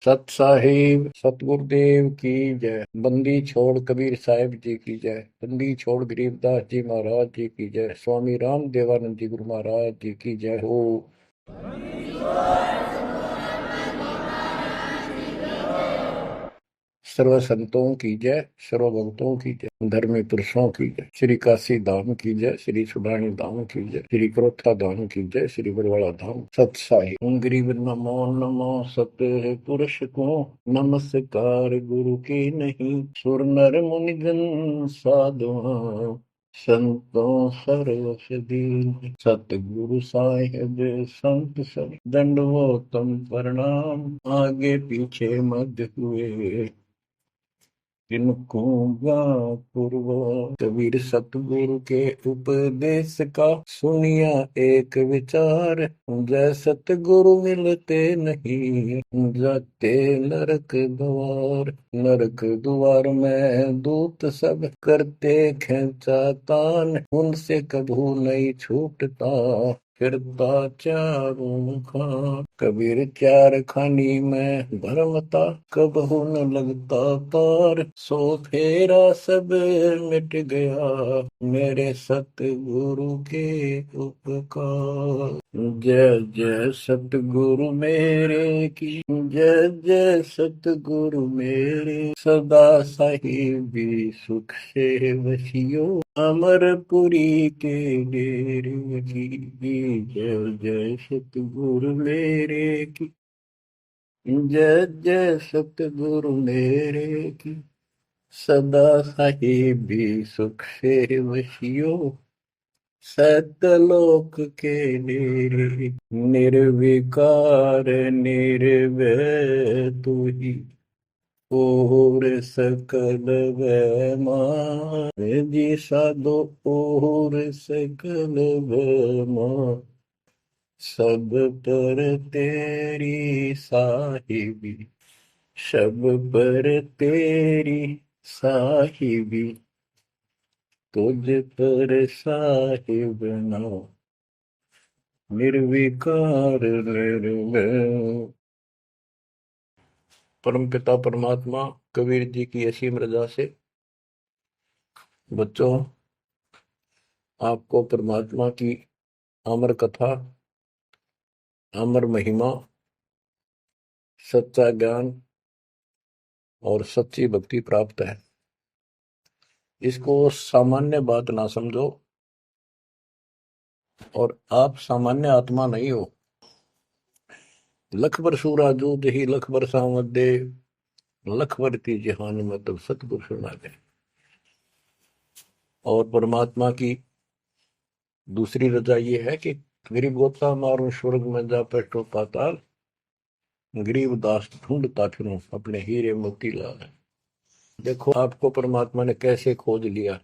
सत साहिब सतगुरुदेव की जय। बंदी छोड़ कबीर साहिब जी की जय। बंदी छोड़ गरीबदास जी महाराज जी की जय। स्वामी राम देवानंद जी गुरु महाराज जी की जय हो। सर्व संतों की जय, सर्व भक्तों की जय, धर्मी पुरुषों की जय। श्री काशी धाम की जय, श्री सुडानी धाम की जय, श्री क्रोथा धाम की जय, श्री बरवाड़ा धाम। सतसाई गरीब नमो नमो सत पुरुष को नमस्कार गुरु की नहीं। सुर नर मुनि जन साधु संतों सर्वसदीन। सतगुरु साहिब संत सब दंडवतम प्रणाम। आगे पीछे मध्य हुए जिनको पूर्व। कबीर सतगुरु के उपदेश का सुनिया एक विचार। जय सतगुरु मिलते नहीं जाते नरक द्वार। नरक द्वार में दूत सब करते खेचा तान। उनसे कभू नहीं छूटता फिरता चारों खान। कबीर चार खानी में भरमता कबहू न लगता तार। सो फेरा सब मिट गया मेरे सतगुरु के उपकार। जय जय सतगुरु मेरे की जय जय सतगुरु मेरे। सदा साहिबी सुख से वसियो अमरपुरी के डेरे की। जय जय सतगुरु मेरे की जय जय सतगुरु मेरे की। सदा साहिबी सुख से वसियो सतलोक के डेरे। निर्विकार निर्भय तू ही और सकल वैमान। जी साधो और सकल वैमान। सब पर तेरी साहिबी सब पर तेरी साहिबी। तुझ पर साहिब ना निर्विकार निर्भय। परमपिता परमात्मा कबीर जी की असीम रजा से बच्चों आपको परमात्मा की अमर कथा, अमर महिमा, सच्चा ज्ञान और सच्ची भक्ति प्राप्त है। इसको सामान्य बात ना समझो और आप सामान्य आत्मा नहीं हो। लख बर सूरा जूद ही लख बर सावत दे। लख बरती जहान मतलब सतगुरु सुना दे। और परमात्मा की दूसरी रजा ये है कि गरीब गोता मारू स्वर्ग में जा पेटो पाताल। गरीब दास ढूंढता फिरूं अपने हीरे मोती लाल। देखो आपको परमात्मा ने कैसे खोज लिया।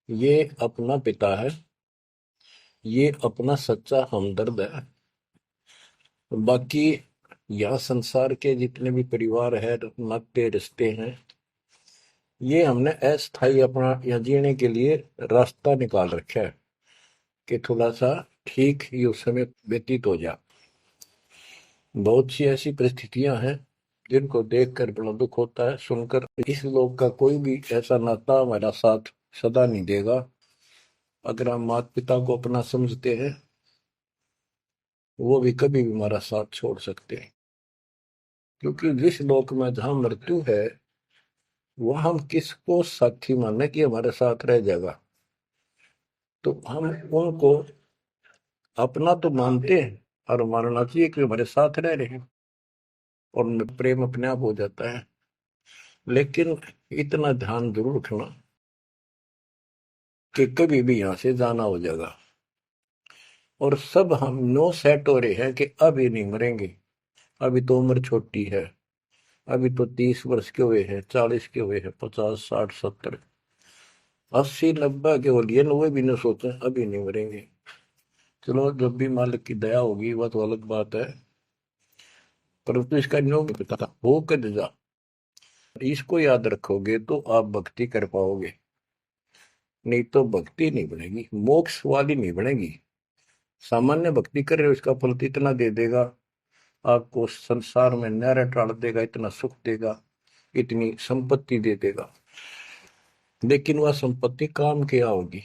ये अपना पिता है, ये अपना सच्चा हमदर्द है। बाकी यहाँ संसार के जितने भी परिवार है, नाते रिश्ते हैं, ये हमने अस्थाई अपना यहाँ जीने के लिए रास्ता निकाल रखा है कि थोड़ा सा ठीक ये उस समय व्यतीत हो जा। बहुत सी ऐसी परिस्थितियां हैं जिनको देखकर बड़ा दुख होता है सुनकर। इस लोक का कोई भी ऐसा नाता हमारा साथ सदा नहीं देगा। अगर हम माता पिता को अपना समझते हैं, वो भी कभी भी हमारा साथ छोड़ सकते हैं। क्योंकि जिस लोक में जहां मृत्यु है, वह हम किसको साथी माने कि हमारे साथ रह जाएगा। तो हम उनको अपना तो मानते हैं और मानना चाहिए कि हमारे साथ रह रहे हैं और उनमें प्रेम अपने आप हो जाता है। लेकिन इतना ध्यान जरूर रखना कि कभी भी यहां से जाना हो जाएगा। और सब हम नो सेट हो रहे हैं कि अभी नहीं मरेंगे, अभी तो उम्र छोटी है, अभी तो 30 वर्ष के हुए हैं, 40 के हुए हैं, 50 60 70 80 90 के हो लिए, 90 भी न सोचे अभी नहीं मरेंगे। चलो जब भी मालिक की दया होगी वह तो अलग बात है, परंतु इसका नियम पता हो कर जा। इसको याद रखोगे तो आप भक्ति कर पाओगे, नहीं तो भक्ति नहीं बनेगी, मोक्ष वाली नहीं बनेगी। सामान्य भक्ति कर रहे हो इसका फल तो इतना दे देगा आपको संसार में न्यारा टाल देगा, इतना सुख देगा, इतनी संपत्ति दे देगा, लेकिन वह संपत्ति काम क्या होगी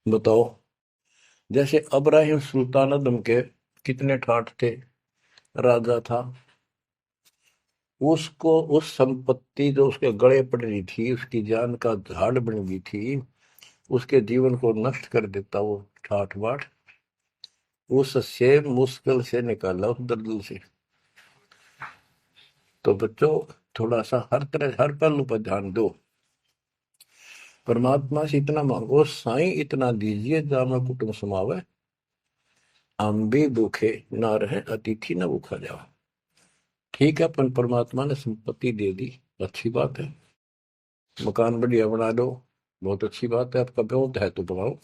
बताओ। जैसे अब्राहिम सुल्तान आदम के कितने ठाठ थे, राजा था, उसको उस संपत्ति जो उसके गले पड़ रही थी, उसकी जान का झाड़ बन गई थी, उसके जीवन को नष्ट कर देता वो ठाठ बाट, उससे मुश्किल से निकाला उस दलदल से। तो बच्चों थोड़ा सा हर तरह हर पहलू पर ध्यान दो। परमात्मा से इतना मांगो, साईं इतना दीजिए जामा कुटुंब समावे, हम भी भूखे ना रहे, अतिथि न भूखा जाओ। ठीक है, अपन परमात्मा ने संपत्ति दे दी, अच्छी बात है, मकान बढ़िया बना दो, बहुत अच्छी बात है, आपका ब्योत है तो बनाओ,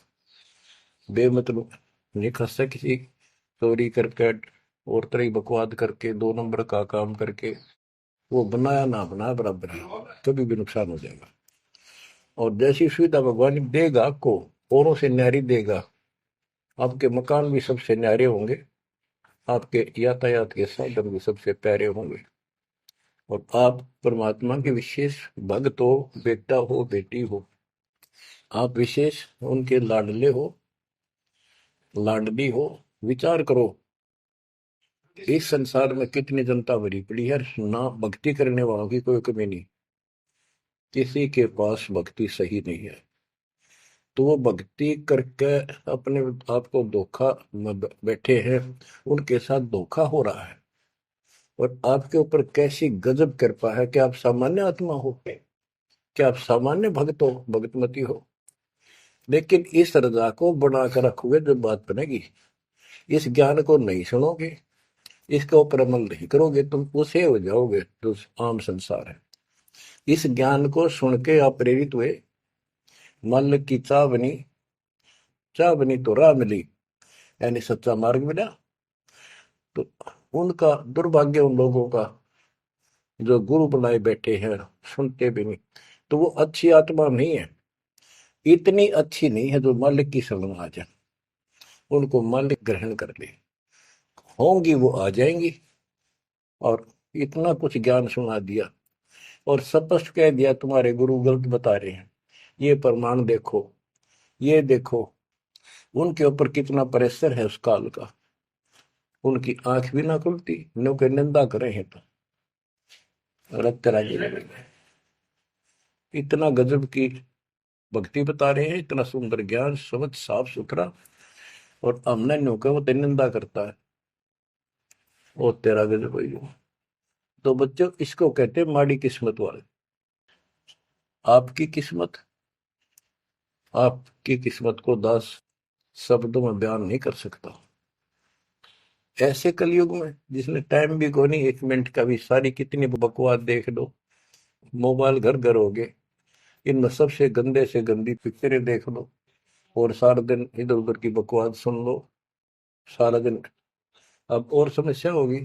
बेमतलब नहीं खसता किसी चोरी करके और तरह बकवाद करके 2 नंबर का काम करके, वो बनाया ना बनाया बराबर है, कभी भी नुकसान हो जाएगा। और जैसी सुविधा भगवान देगा आपको, औरों से न्यारी देगा, आपके मकान भी सबसे न्यारे होंगे, आपके यातायात के साधन भी सबसे प्यारे होंगे, और आप परमात्मा के विशेष भक्त हो, बेटा हो बेटी हो, आप विशेष उनके लाडले हो, लाडली हो। विचार करो, इस संसार में कितनी जनता भरी पड़ी है, ना भक्ति करने वालों की कोई कमी नहीं, किसी के पास भक्ति सही नहीं है, तो वो भक्ति करके अपने आप को धोखा में बैठे हैं, उनके साथ धोखा हो रहा है। और आपके ऊपर कैसी गजब कृपा है कि आप सामान्य आत्मा हो, क्या आप सामान्य भक्त हो, भगतमती हो, लेकिन इस रजा को बनाकर रखोगे जब बात बनेगी, इस ज्ञान को नहीं सुनोगे, इसके ऊपर अमल नहीं करोगे, तुम उसे हो जाओगे जो आम संसार है। इस ज्ञान को सुन के आप प्रेरित हुए, मल की चाह बनी तो राह मिली, यानी सच्चा मार्ग मिला। तो उनका दुर्भाग्य उन लोगों का जो गुरु बनाए बैठे हैं, सुनते भी नहीं, तो वो अच्छी आत्मा नहीं है, इतनी अच्छी नहीं है जो मालिक की शरण आ जाए, उनको मालिक ग्रहण कर ले, होंगी वो आ जाएंगी। और इतना कुछ ज्ञान सुना दिया और स्पष्ट कह दिया तुम्हारे गुरु गलत बता रहे हैं, ये प्रमाण देखो, ये देखो, उनके ऊपर कितना प्रेशर है उस काल का, उनकी आंख भी ना खुलती, उनके निंदा करे हैं तो रक्त राजी लगेगा। इतना गजब की भक्ति बता रहे हैं, इतना सुंदर ज्ञान, समझ साफ सुथरा, और हमने न्यू का वो निंदा करता है, वो तेरा गजब भाई। तो बच्चों इसको कहते हैं माड़ी किस्मत वाले। आपकी किस्मत, आपकी किस्मत को 10 शब्दों में बयान नहीं कर सकता। ऐसे कलयुग में जिसने टाइम भी को नहीं, 1 मिनट का भी, सारी कितनी बकवास देख लो, मोबाइल घर घर हो गए, इनमें सबसे गंदे से गंदी पिक्चरें देख लो, और सारा दिन इधर उधर की बकवास सुन लो सारा दिन। अब और समस्या होगी,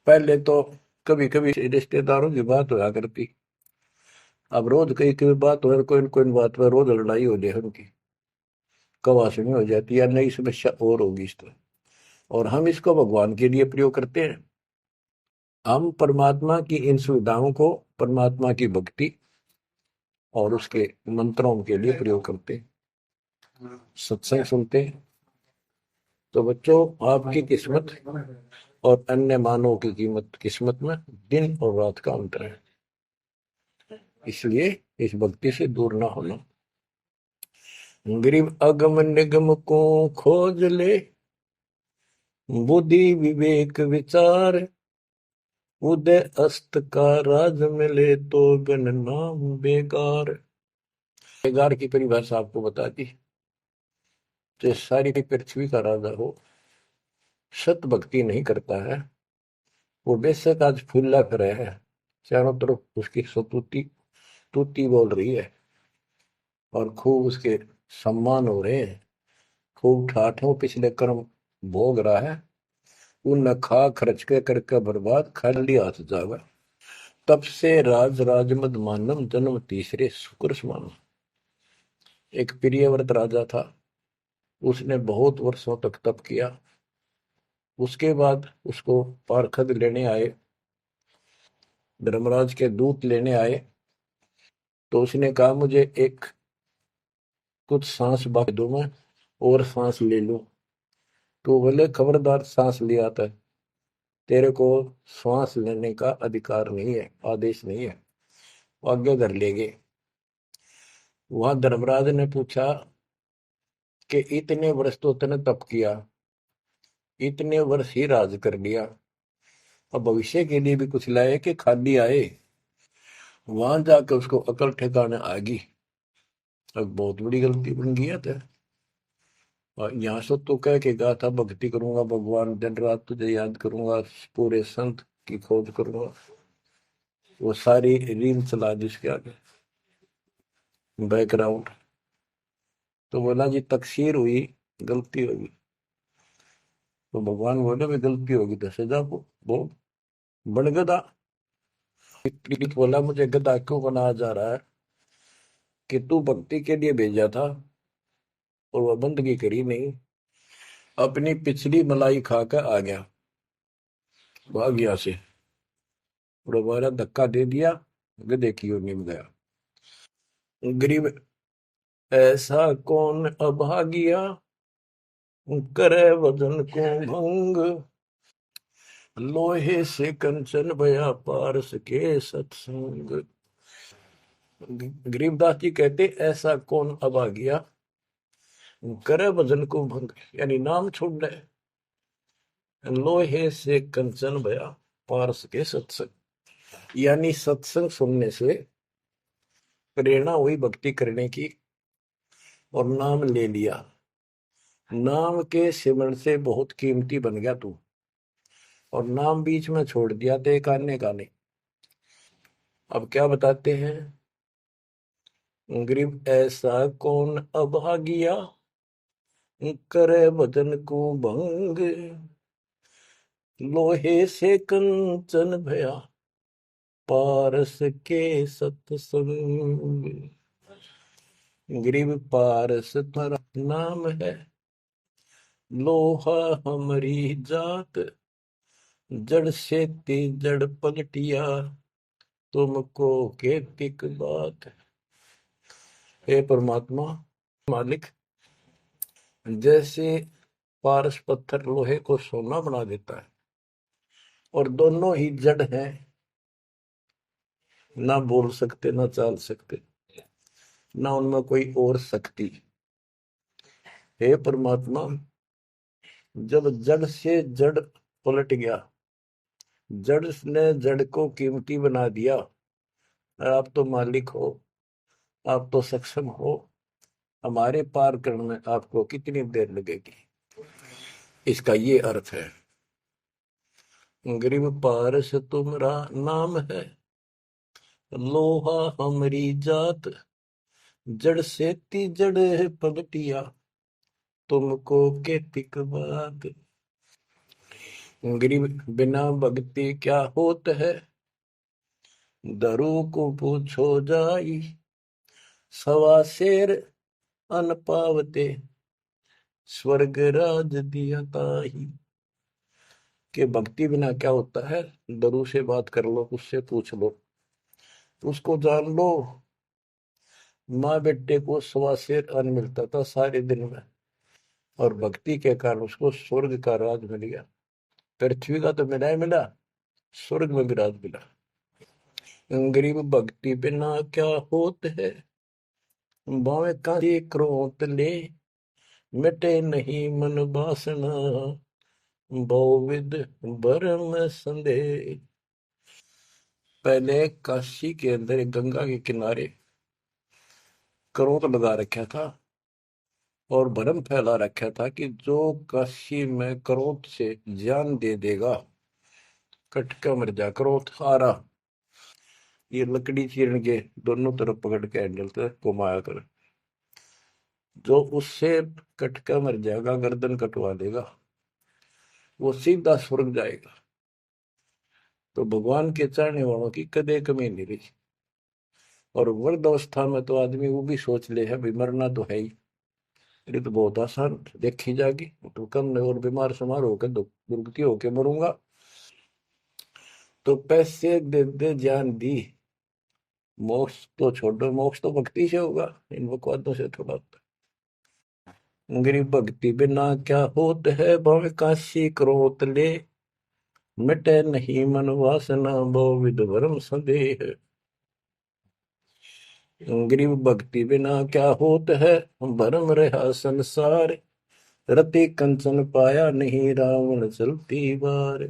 पहले तो कभी कभी रिश्तेदारों की बात होया करती, अब रोज कई कई बात हो, कोई न कोई बात पर रोज लड़ाई हो जाए उनकी, कवासनी हो जाती है, नई समस्या और होगी इस तरह। और हम इसको भगवान के लिए प्रयोग करते हैं, हम परमात्मा की इन सुविधाओं को परमात्मा की भक्ति और उसके मंत्रों के लिए प्रयोग करते हैं, सत्संग सुनते हैं। तो बच्चों आपकी किस्मत और अन्य मानव की कीमत किस्मत में दिन और रात का अंतर है, इसलिए इस भक्ति से दूर ना होना। गरीब अगम निगम को खोज ले, बुद्धि विवेक विचार, उदय अस्त का राज मिले तो गण नाम बेगार। बेगार की परिभाषा आपको बता दी, तो सारी पृथ्वी का राजा हो, सत भक्ति नहीं करता है, वो बेशक आज फूला करे है, चारों तरफ उसकी सतुति तूती बोल रही है, और खूब उसके सम्मान हो रहे हैं, खूब ठाठों पिछले कर्म भोग रहा है, उन खा खर्च के करके बर्बाद, खाली हाथ जावा, तब से राज राजमद मानम, जन्म तीसरे शुक्र समान। एक प्रियव्रत राजा था, उसने बहुत वर्षों तक तप किया, उसके बाद उसको पार्षद लेने आए, धर्मराज के दूत लेने आए, तो उसने कहा मुझे एक कुछ सांस बाकी दो, मैं और सांस ले लूं। तो बोले खबरदार, सांस लिया था, तेरे को श्वास लेने का अधिकार नहीं है, आदेश नहीं है। आगे धर ले गए। वहां धर्मराज ने पूछा कि इतने वर्ष तो तूने तप किया, इतने वर्ष ही राज कर लिया, अब भविष्य के लिए भी कुछ लाए कि खाली आए? वहां जाकर उसको अकल ठिकाने आ गई, अब बहुत बड़ी गलती बन गई है। तो और यहाँ से तो कह के कहा था भक्ति करूंगा भगवान, दिन रात तुझे याद करूंगा, पूरे संत की खोज करूंगा, वो सारी रील चला दी उसके आगे, बैकग्राउंड। तो बोला जी तकसीर हुई, गलती होगी। तो भगवान बोले भी गलती होगी तो सजा वो बन गधा। बोला मुझे गधा क्यों बनाया जा रहा है कि तू भक्ति के लिए भेजा था और वह बंदगी करी नहीं, अपनी पिछली मलाई खाकर आ गया, भाग गया से, और हमारा धक्का दे दिया, गधे की ओर निम गया। गरीब ऐसा कौन अभागिया, करे वजन को भंग, लोहे से कंचन भया पारस के सत्संग। गरीबदास जी कहते ऐसा कौन अभागिया, करे भजन को भंग, यानी नाम छोड़ दे, लोहे से कंचन भया पारस के सत्संग, यानी सत्संग सुनने से प्रेरणा हुई भक्ति करने की, और नाम ले लिया, नाम के सिमरण से बहुत कीमती बन गया तू, और नाम बीच में छोड़ दिया तो एक आने का नहीं। अब क्या बताते हैं, गरीब ऐसा कौन अभागिया, करे भजन को भंग, लोहे से कंचन भया पारस के सत्संग। गरीब पारस तुम्हारा नाम है, लोहा हमारी जात, जड़ से ती जड़ पलटिया, तुमको केतिक बात। हे परमात्मा मालिक, जैसे पारस पत्थर लोहे को सोना बना देता है, और दोनों ही जड़ हैं, ना बोल सकते ना चाल सकते, ना उनमें कोई और शक्ति। हे परमात्मा, जब जड़ से जड़ पलट गया, जड़ ने जड़ को कीमती बना दिया, आप तो मालिक हो, आप तो सक्षम हो, हमारे पार करने में आपको कितनी देर लगेगी? इसका ये अर्थ है, गरीब पारस तुम्हारा नाम है, लोहा हमारी जात, जड़ से ती जड़ है पलटिया, तुमको केतिक बात। गरीब बिना भक्ति क्या होत है, दरु को पूछो जाई, सवा शेर अन पावते, स्वर्ग राज दिया ताही। कि भक्ति बिना क्या होता है, दरु से बात कर लो, उससे पूछ लो, उसको जान लो। माँ बेटे को सवा शेर अन्न मिलता था सारे दिन में, और भक्ति के कारण उसको स्वर्ग का राज मिल गया। पृथ्वी का तो मिला ही मिला, स्वर्ग में भी राज मिला। गरीब भक्ति बिना क्या होत है, बावे का क्रोध ले, मिटे नहीं मन वासना, बहुविध भरम संदेह। पहले काशी के अंदर एक गंगा के किनारे क्रोध लगा रखा था, और भरम फैला रखा था कि जो काशी में क्रोध से जान दे देगा, कटका मर जा। क्रोध आ रहा, ये लकड़ी चीरन के दोनों तरफ पकड़ के हैंडल से घुमाया कर, जो उससे कटका मर जाएगा, गर्दन कटवा देगा, वो सीधा स्वर्ग जाएगा। तो भगवान के चाहने वालों की कदे कमी नहीं रही। और वृद्ध अवस्था में तो आदमी वो भी सोच ले है भी मरना तो है ही, ये तो बहुत आसान देखी जाएगी, तो कम में और बीमार समार होकर दुर्गति होके मरूंगा। तो पैसे दे दे जान दी, मोक्ष तो छोड़ो, मोक्ष तो भक्ति से होगा, इन बकवादों से थोड़ा होता है। गरीब भक्ति बिना क्या होत है, भव काशी क्रोत ले, मिटे नहीं मन वासना, बहु विध भरम संदेह। गरीब भक्ति बिना क्या होत है, भरम रहा संसार, रति कंचन पाया नहीं, रावण चलती बार।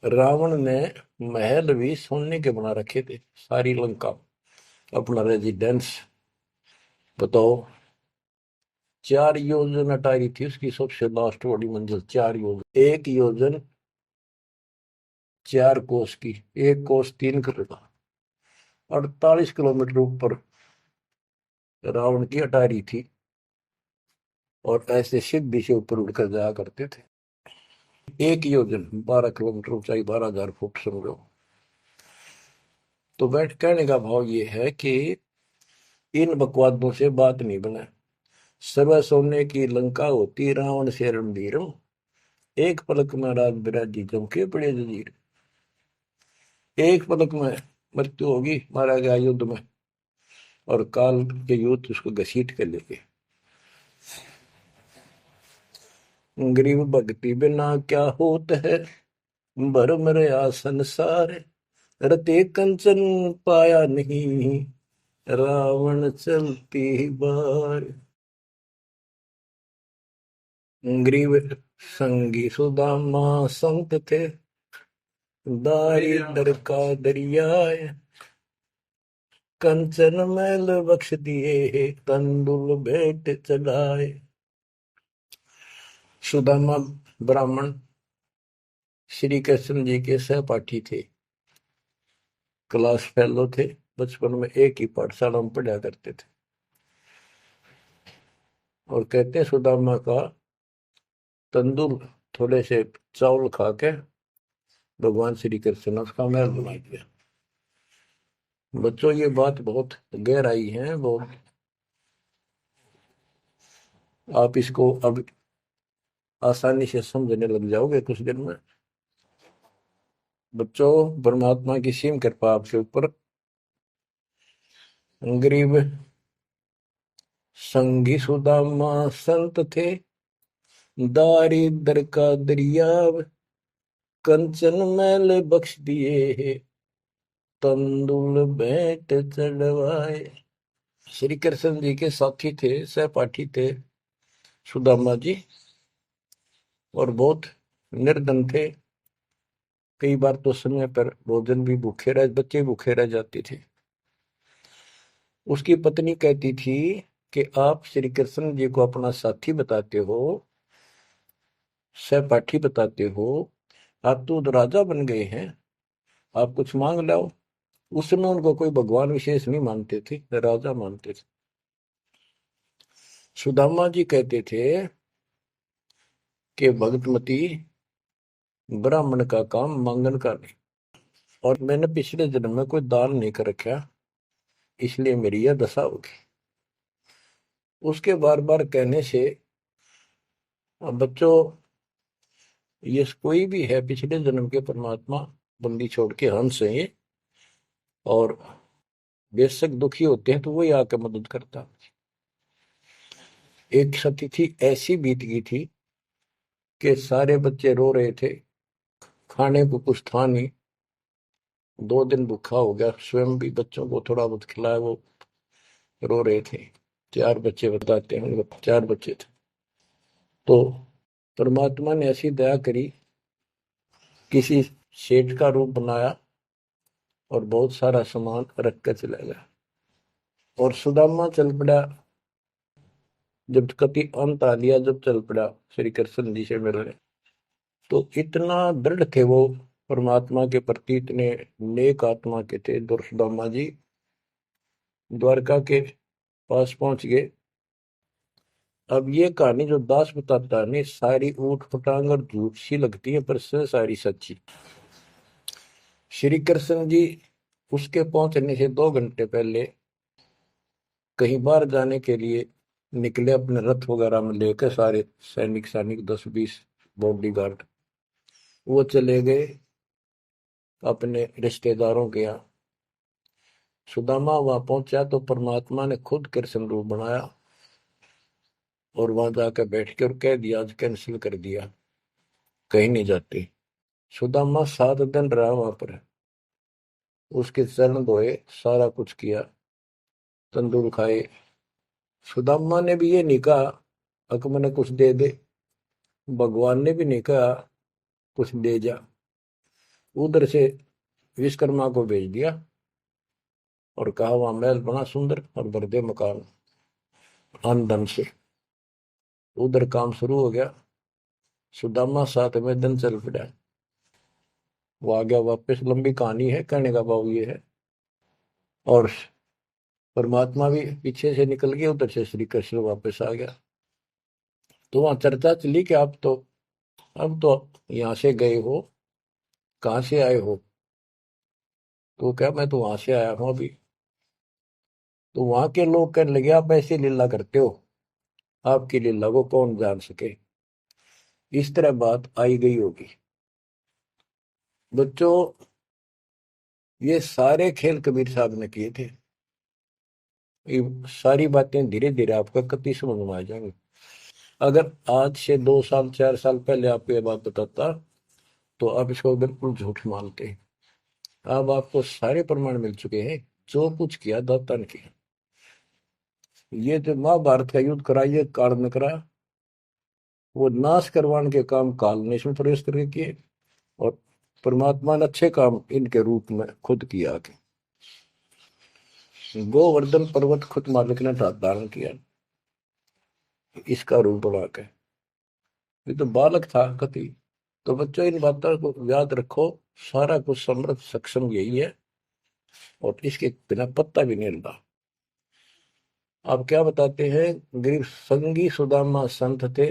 रावण ने महल भी सोने के बना रखे थे, सारी लंका अपना रेजिडेंस। बताओ, 4 योजन अटारी थी उसकी सबसे लास्ट वाली मंजिल, 4 योजन। 1 योजन 4 कोस की, 1 कोस 3 किलोमीटर, 48 किलोमीटर ऊपर रावण की अटारी थी, और ऐसे सीधी से ऊपर उड़कर जाया करते थे। 1 योजन 12 किलोमीटर ऊंचाई, 12,000 फुट समझो। तो बैठ कहने का भाव ये है कि इन बकवादों से बात नहीं बना। सर्व सोने की लंका होती, रावण से रणधीरम, एक पलक में रात बिराजी जम के बड़े जजीर। एक पलक में मृत्यु होगी, मारा गया युद्ध में, और काल के युद्ध उसको घसीट कर लेके। गरीब भक्ति बिना क्या होत है, भरम रया संसार, रते कंचन पाया नहीं, रावण चलती बार। गरीब संगी सुदामा संत थे, दारिद्र का दरियाए, कंचन मैल बख्श दिए, तंदुल भेंट चढ़ाए। सुदामा ब्राह्मण श्री कृष्ण जी के सहपाठी थे, क्लास फेलो थे, बचपन में एक ही पाठशाला में पढ़ा करते थे। और कहते हैं सुदामा का तंदुल थोड़े से चावल खा के भगवान श्री कृष्ण ने उसका महल बना दिया। बच्चों, ये बात बहुत गहराई है, बहुत। आप इसको अब आसानी से समझने लग जाओगे कुछ दिन में। बच्चों, परमात्मा की सीम कृपा आपके ऊपर। गरीब संगी सुदामा संत थे, दारिद्र का दरियाव, कंचन मैल बख्श दिए, तंदुल भेंट चढ़वाए। श्री कृष्ण जी के साथी थे, सहपाठी थे सुदामा जी, और बहुत निर्धन थे। कई बार तो समय पर भोजन भी भूखे रह, बच्चे भूखे रह जाते थे। उसकी पत्नी कहती थी कि आप श्री कृष्ण जी को अपना साथी बताते हो, सहपाठी बताते हो, आप तो राजा बन गए हैं, आप कुछ मांग लाओ। उस समय उनको कोई भगवान विशेष नहीं मानते थे, राजा मानते थे। सुदामा जी कहते थे कि भगतमती, ब्राह्मण का काम मांगन का नहीं, और मैंने पिछले जन्म में कोई दान नहीं कर रखा, इसलिए मेरी यह दशा होगी। उसके बार बार कहने से, अब बच्चों, ये कोई भी है पिछले जन्म के परमात्मा, बंदी छोड़ के हंस है ये, और बेशक दुखी होते हैं तो वही आकर मदद करता। एक सती थी, ऐसी बीत गई थी कि सारे बच्चे रो रहे थे, खाने को कुछ था नहीं, 2 दिन भूखा हो गया, स्वयं भी बच्चों को थोड़ा बहुत खिलाया, वो रो रहे थे। 4 बच्चे बताते हैं, उनके 4 बच्चे थे। तो परमात्मा ने ऐसी दया करी, किसी सेठ का रूप बनाया और बहुत सारा सामान रख कर चला गया। और सुदामा चल पड़ा, जब कति अंत आ लिया, जब चल पड़ा श्री कृष्ण जी से मिलने, तो इतना दृढ़ थे वो परमात्मा के प्रति, इतने नेक आत्मा के थे सुदामा जी। द्वारका के पास पहुंच गए। अब ये कहानी जो दास बताता है नहीं, सारी ऊट पटांग और झूठ सी लगती है, पर सारी सच्ची। श्री कृष्ण जी उसके पहुंचने से 2 घंटे पहले कहीं बाहर जाने के लिए निकले अपने रथ वगैरह में लेकर सारे सैनिक सैनिक 10-20 बॉडीगार्ड। वो चले गए अपने रिश्तेदारों के यहाँ। सुदामा वहां पहुंचा तो परमात्मा ने खुद कृष्ण रूप बनाया और वहां जाकर बैठ के और कह दिया आज कैंसिल कर दिया, कहीं नहीं जाते। सुदामा 7 दिन रहा वहां पर, उसके चरण धोए, सारा कुछ किया, तंदूर खाए। सुदामा ने भी ये नहीं कहा अक मैंने कुछ दे दे, भगवान ने भी नहीं कहा कुछ दे जा। उधर से विश्वकर्मा को भेज दिया और कहा वहां महल बना सुंदर और भर दे मकान आमदन से। उधर काम शुरू हो गया। सुदामा 7वें दिन चल पड़ा। वो आ गया वापस। लंबी कहानी है, कहने का भाव ये है। और परमात्मा भी पीछे से निकल गया, उधर से श्री कृष्ण वापस आ गया। तो वहां चर्चा चली कि आप तो अब तो यहाँ से गए हो, कहाँ से आए हो? तो क्या मैं तो वहां से आया हूं अभी। तो वहां के लोग कहने लगे आप ऐसी लीला करते हो, आपकी लीला को कौन जान सके। इस तरह बात आई गई होगी। बच्चों, ये सारे खेल कबीर साहब ने किए थे। ये सारी बातें धीरे धीरे आपको कति समझ में आ जाएंगी। अगर आज से 2 साल 4 साल पहले आपको ये बात बताता तो आप इसको बिल्कुल झूठ मानते। अब आपको सारे प्रमाण मिल चुके हैं, जो कुछ किया दाता ने किया। ये जो महाभारत का युद्ध करा, ये काल ने करा। वो नाश करवाने के काम काल ने इसमें प्रवेश करके किए और परमात्मा ने अच्छे काम इनके रूप में खुद किया। के गोवर्धन पर्वत खुद मालिक ने धारण किया इसका रूप बना के। ये तो बालक था कति। तो बच्चों, इन बातों को याद रखो। सारा कुछ समृद्ध सक्षम यही है और इसके बिना पत्ता भी नहीं हिलता। आप क्या बताते हैं? गरीब संगी सुदामा संत थे,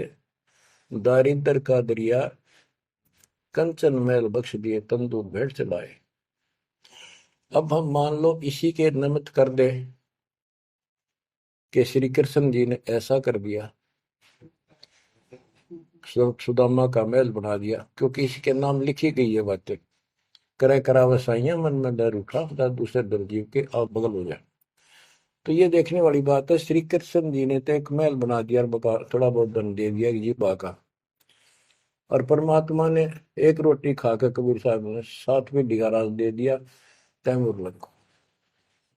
दारिद्र का दरिया कंचन मैल बख्श दिए, तंदूर भेंट चलाए। अब हम मान लो इसी के निमित्त कर दे कि श्री कृष्ण जी ने ऐसा कर दिया, सुदामा का महल बना दिया, क्योंकि इसके नाम लिखी गई है बातें। करे करा वसाइया मन में डर उठा, दूसरे डर जीव के आप बगल हो जाए। तो ये देखने वाली बात है। श्री कृष्ण जी ने तो एक महल बना दिया और थोड़ा बहुत दंड दे दिया जी का। और परमात्मा ने एक रोटी खाकर कबीर साहब ने 7वीं डिगारा दे दिया तैमूर लग को।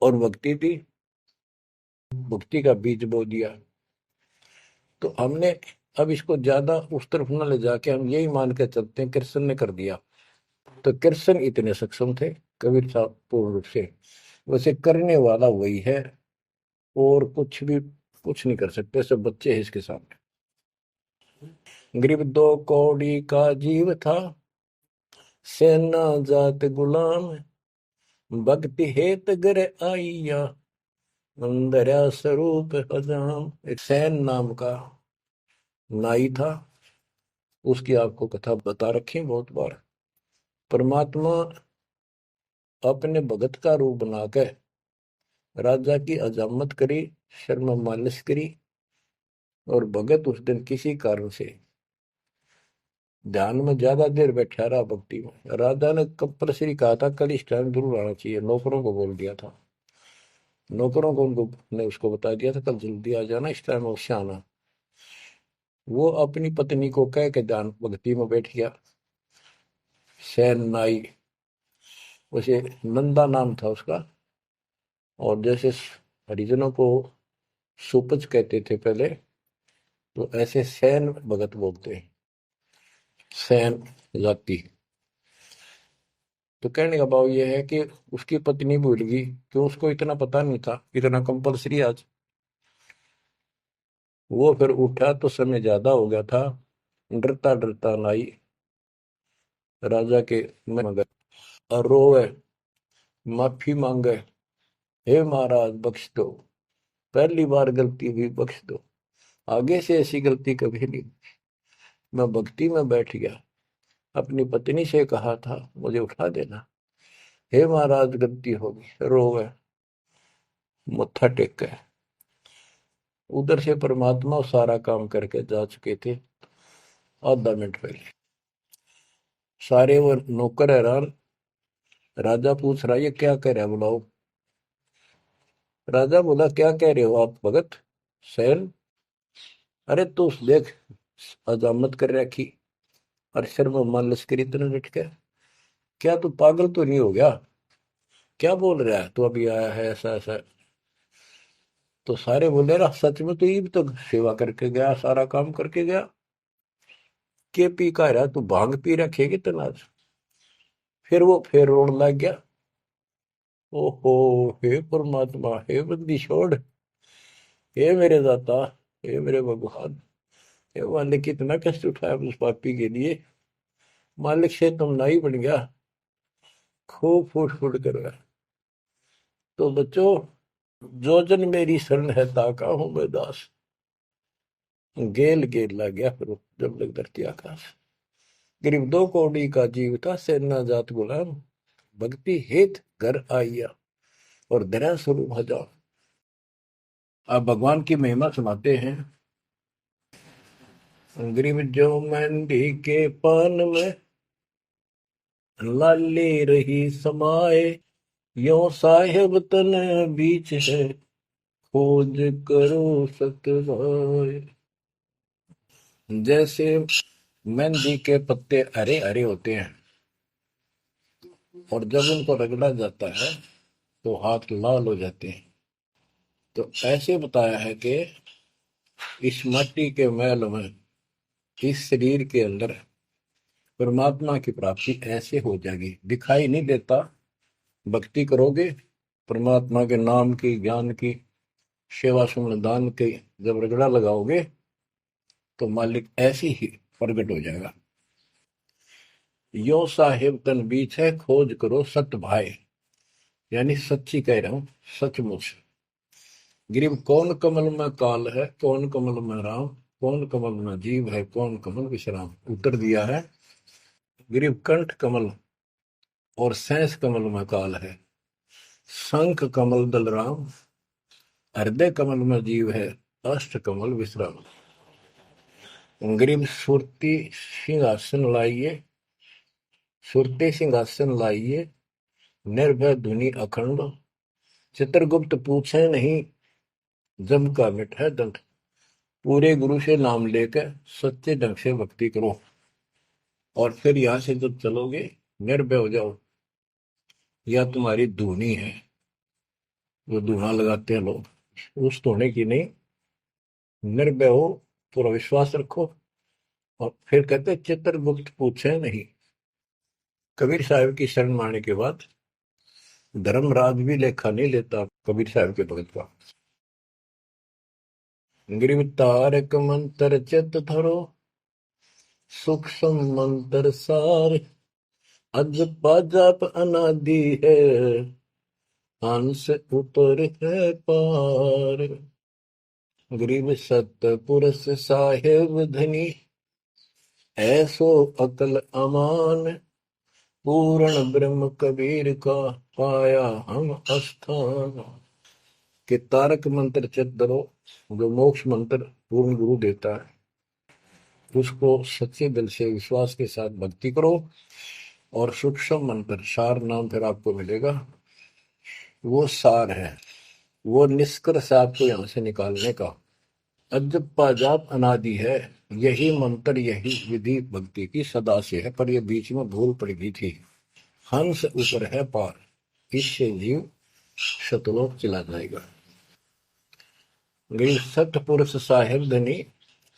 और भक्ति थी, भक्ति का बीज बो दिया। तो हमने अब इसको ज्यादा उस तरफ न ले जाके हम यही मान के चलते हैं कृष्ण ने कर दिया। तो कृष्ण इतने सक्षम थे, कबीर साहब पूर्ण रूप से। वैसे करने वाला वही है और कुछ नहीं कर सकते, सब बच्चे हैं इसके सामने। गरीब 2 कौड़ी का जीव था, सेना जात गुलाम, भक्ति हेत गर आइया, अंदर स्वरूप हजाम। एक सैन नाम का नाई था, उसकी आपको कथा बता रखी बहुत बार। परमात्मा अपने भगत का रूप बनाकर राजा की अजामत करी, शर्म मालिश करी। और भगत उस दिन किसी कारण से ध्यान में ज्यादा देर बैठा रहा, भक्ति में। राजा ने कंपल्सरी कहा था कल इस टाइम जरूर आना चाहिए, नौकरों को बोल दिया था। नौकरों को उनको ने उसको बता दिया था कल जल्दी आ जाना, इस टाइम अवश्य आना। वो अपनी पत्नी को कह के ध्यान भक्ति में बैठ गया। सैन नाई, उसे नंदा नाम था उसका। और जैसे हरिजनों को सुपच कहते थे पहले, तो ऐसे सैन भगत बोलते हैं, सैन जाति। तो कहने का भाव यह है कि उसकी पत्नी भूल गई, क्यों? उसको इतना पता नहीं था, इतना कंपल्सरी आज। वो फिर उठा तो समय ज्यादा हो गया था, डरता डरता नाई राजा के मगर और रोवे, माफी मांगे, हे महाराज बख्श दो, पहली बार गलती हुई, बख्श दो, आगे से ऐसी गलती कभी नहीं। मैं भक्ति में बैठ गया, अपनी पत्नी से कहा था मुझे उठा देना, हे महाराज गलती होगी। रोवे, मत्था टेक गए। उधर से परमात्मा सारा काम करके जा चुके थे आधा मिनट पहले। सारे वो नौकर हैरान। राजा पूछ रहा, ये क्या कह रहा है, बुलाओ। राजा बोला, क्या कह रहे हो आप भगत सैन? अरे तू देख, अजामत कर रखी और सिर में मान लश्करी इतना लट के, क्या तू पागल तो नहीं हो गया? क्या बोल रहा है तू, अभी आया है ऐसा ऐसा? तो सारे बोले, रहा सच में तो ये भी तो सेवा करके गया, सारा काम करके गया। के पी का रहा तू, भांग पी रखेगी तनाज। फिर वो फिर रोने लग गया। ओहो, हे परमात्मा, हे बंदी छोड़, हे मेरे दाता, हे मेरे भगवान, हे मालिक, कितना कष्ट उठाया उस पापी के लिए। मालिक से तुम ना ही बन गया, खूब फूट फूट कर रहा। तो बच्चों, जो जन मेरी शरण है ताका हूं मैं दास। गेल गेल लग गया फिर जब लग धरती आकाश। गरीब दो कौड़ी का जीव था, सेना जात गुलाम, भक्ति हित घर आइया और दया स्वरूप हजार। अब भगवान की महिमा सुनाते हैं। गरीब जो मेहंदी के पान में लाली रही समाए, यो साहेब तन बीच है, खोज करो सतवाए। जैसे मेहंदी के पत्ते हरे हरे होते हैं और जब उनको रगड़ा जाता है तो हाथ लाल हो जाते हैं, तो ऐसे बताया है कि इस माटी के मैल में, इस शरीर के अंदर परमात्मा की प्राप्ति ऐसे हो जाएगी। दिखाई नहीं देता, भक्ति करोगे परमात्मा के नाम की, ज्ञान की, सेवा सुमन दान की, जब रगड़ा लगाओगे तो मालिक ऐसे ही प्रकट हो जाएगा। यो साहेब तन बीच है, खोज करो सत भाई, यानी सच्ची कह रहा हूं, सचमुच। गिरिव कौन कमल में काल है, कौन कमल में राम, कौन कमल में जीव है, कौन कमल विश्राम। उत्तर दिया है, गिरिव कंठ कमल और सैंस कमल में काल है, शंख कमल दल राम, हृदय कमल में जीव है, अष्ट कमल विश्राम। गिरिव सुरती सिंहासन लाइए, सुरते सिंहासन लाइए, निर्भय धुनि अखंड, चित्रगुप्त पूछे नहीं, जम का मिट है दंड। पूरे गुरु से नाम लेकर सच्चे ढंग से भक्ति करो और फिर यहां से जब चलोगे निर्भय हो जाओ। या तुम्हारी धुनी है, जो धुना लगाते हैं लोग, उस धोने की नहीं, निर्भय हो, पूरा विश्वास रखो। और फिर कहते चित्रगुप्त पूछे नहीं। कबीर साहब की शरण माने के बाद धर्मराज भी लेखा नहीं लेता कबीर साहब के भगत का। गिरिव तारक मंत्र चित धरो, सूक्ष्म मंत्र सार, अज पाजाप अनादि है, हंस ऊपर है पार। गरीब सतपुरुष साहेब धनी, ऐसो अकल अमान, पूर्ण ब्रह्म कबीर का पाया हम स्थान। कि तारक मंत्र चित धरो, जो मोक्ष मंत्र पूर्ण गुरु देता है, उसको सच्चे दिल से विश्वास के साथ भक्ति करो। और सूक्ष्म मंत्र, सार नाम फिर आपको मिलेगा, वो सार है, वो निष्कर्ष आपको यहां से निकालने का। अजब पाजाब अनादि है, यही मंत्र, यही विधि भक्ति की सदा से है, पर ये बीच में भूल पड़ गई थी। हंस ऊपर है पार, इससे जीव शतलोक चला जाएगा। गई सतपुरुष साहिब धनी,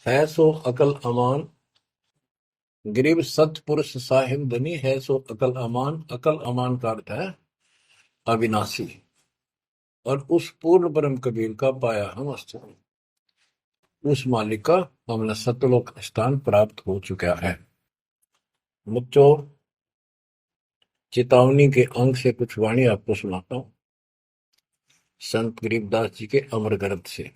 है सो अकल अमान। गरीब सतपुरुष साहिब धनी, है सो अकल अमान। अकल अमान का अर्थ है अविनाशी। और उस पूर्ण ब्रह्म कबीर का पाया हम स्थान, उस मालिक का हमने सतलोक स्थान प्राप्त हो चुका है। बच्चों, चेतावनी के अंक से कुछ वाणी आपको सुनाता हूं, संत गरीबदास जी के अमर ग्रंथ से।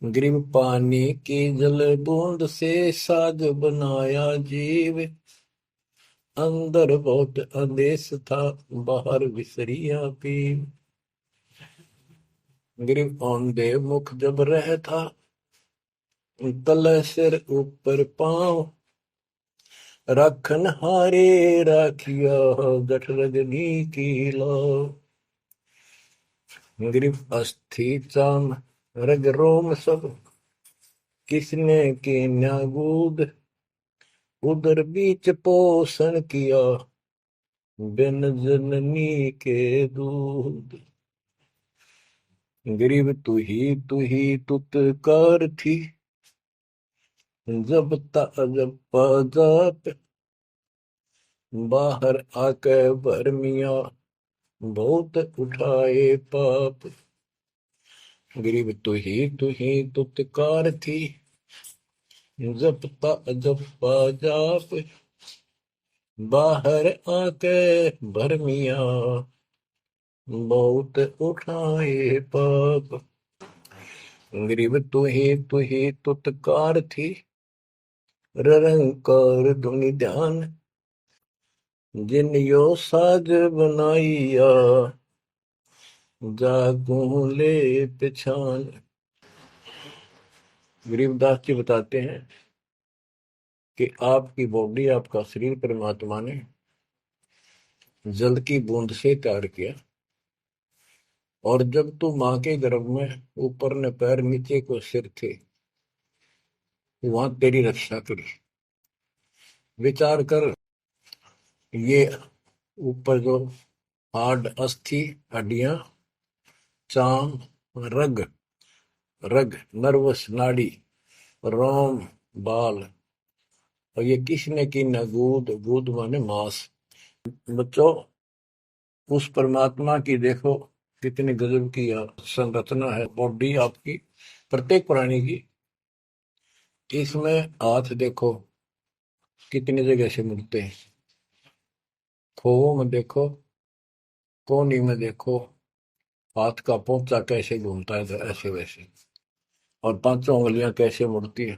गरीब पानी की जल बूंद से साज बनाया जीव, अंदर बहुत अंदेश था, बाहर विसरिया पीव। गिरिव औंधे मुख जब रह था, तल सिर ऊपर पांव, राखन हारे राखिया, जठ रजनी की लो। गिरिव अस्थि चाम रग रोम सब, किसने की न्यागूद, उदर बीच पोषण किया, बिन जननी के दूध। गिरिव तू ही तुतकार थी, जब जब जाप, बाहर आके भरमिया, बहुत उठाए पाप। गिरिव तू ही तुतकार थी, जब जब जाप, बाहर आके भरमिया, बहुत उठाए पाप। गिरिव तू ही तुतकार थी, रंकार धुनि ध्यान, जिन यो साज बनाइया, जागू ले पिछान। गरीबदास जी बताते हैं कि आपकी बॉडी, आपका शरीर परमात्मा ने जल की बूंद से तैयार किया, और जब तू माँ के गर्भ में ऊपर ने पैर नीचे को सिर थे, वहां तेरी रक्षा करी। विचार कर, ये ऊपर जो हार्ड अस्थि, हड्डियां, चाम, रग, रग नर्वस नाड़ी, रोम, बाल, और ये किसने की न गूद, गूद माने मांस। बच्चों, उस परमात्मा की देखो कितनी गजब की संरचना है बॉडी आपकी, प्रत्येक प्राणी की। इसमें हाथ देखो कितनी जगह से मिलते हैं, खोओं में देखो, कोहनी में देखो, हाथ का पोंचा कैसे घूमता है ऐसे वैसे, और पांचों उंगलियां कैसे मुड़ती है,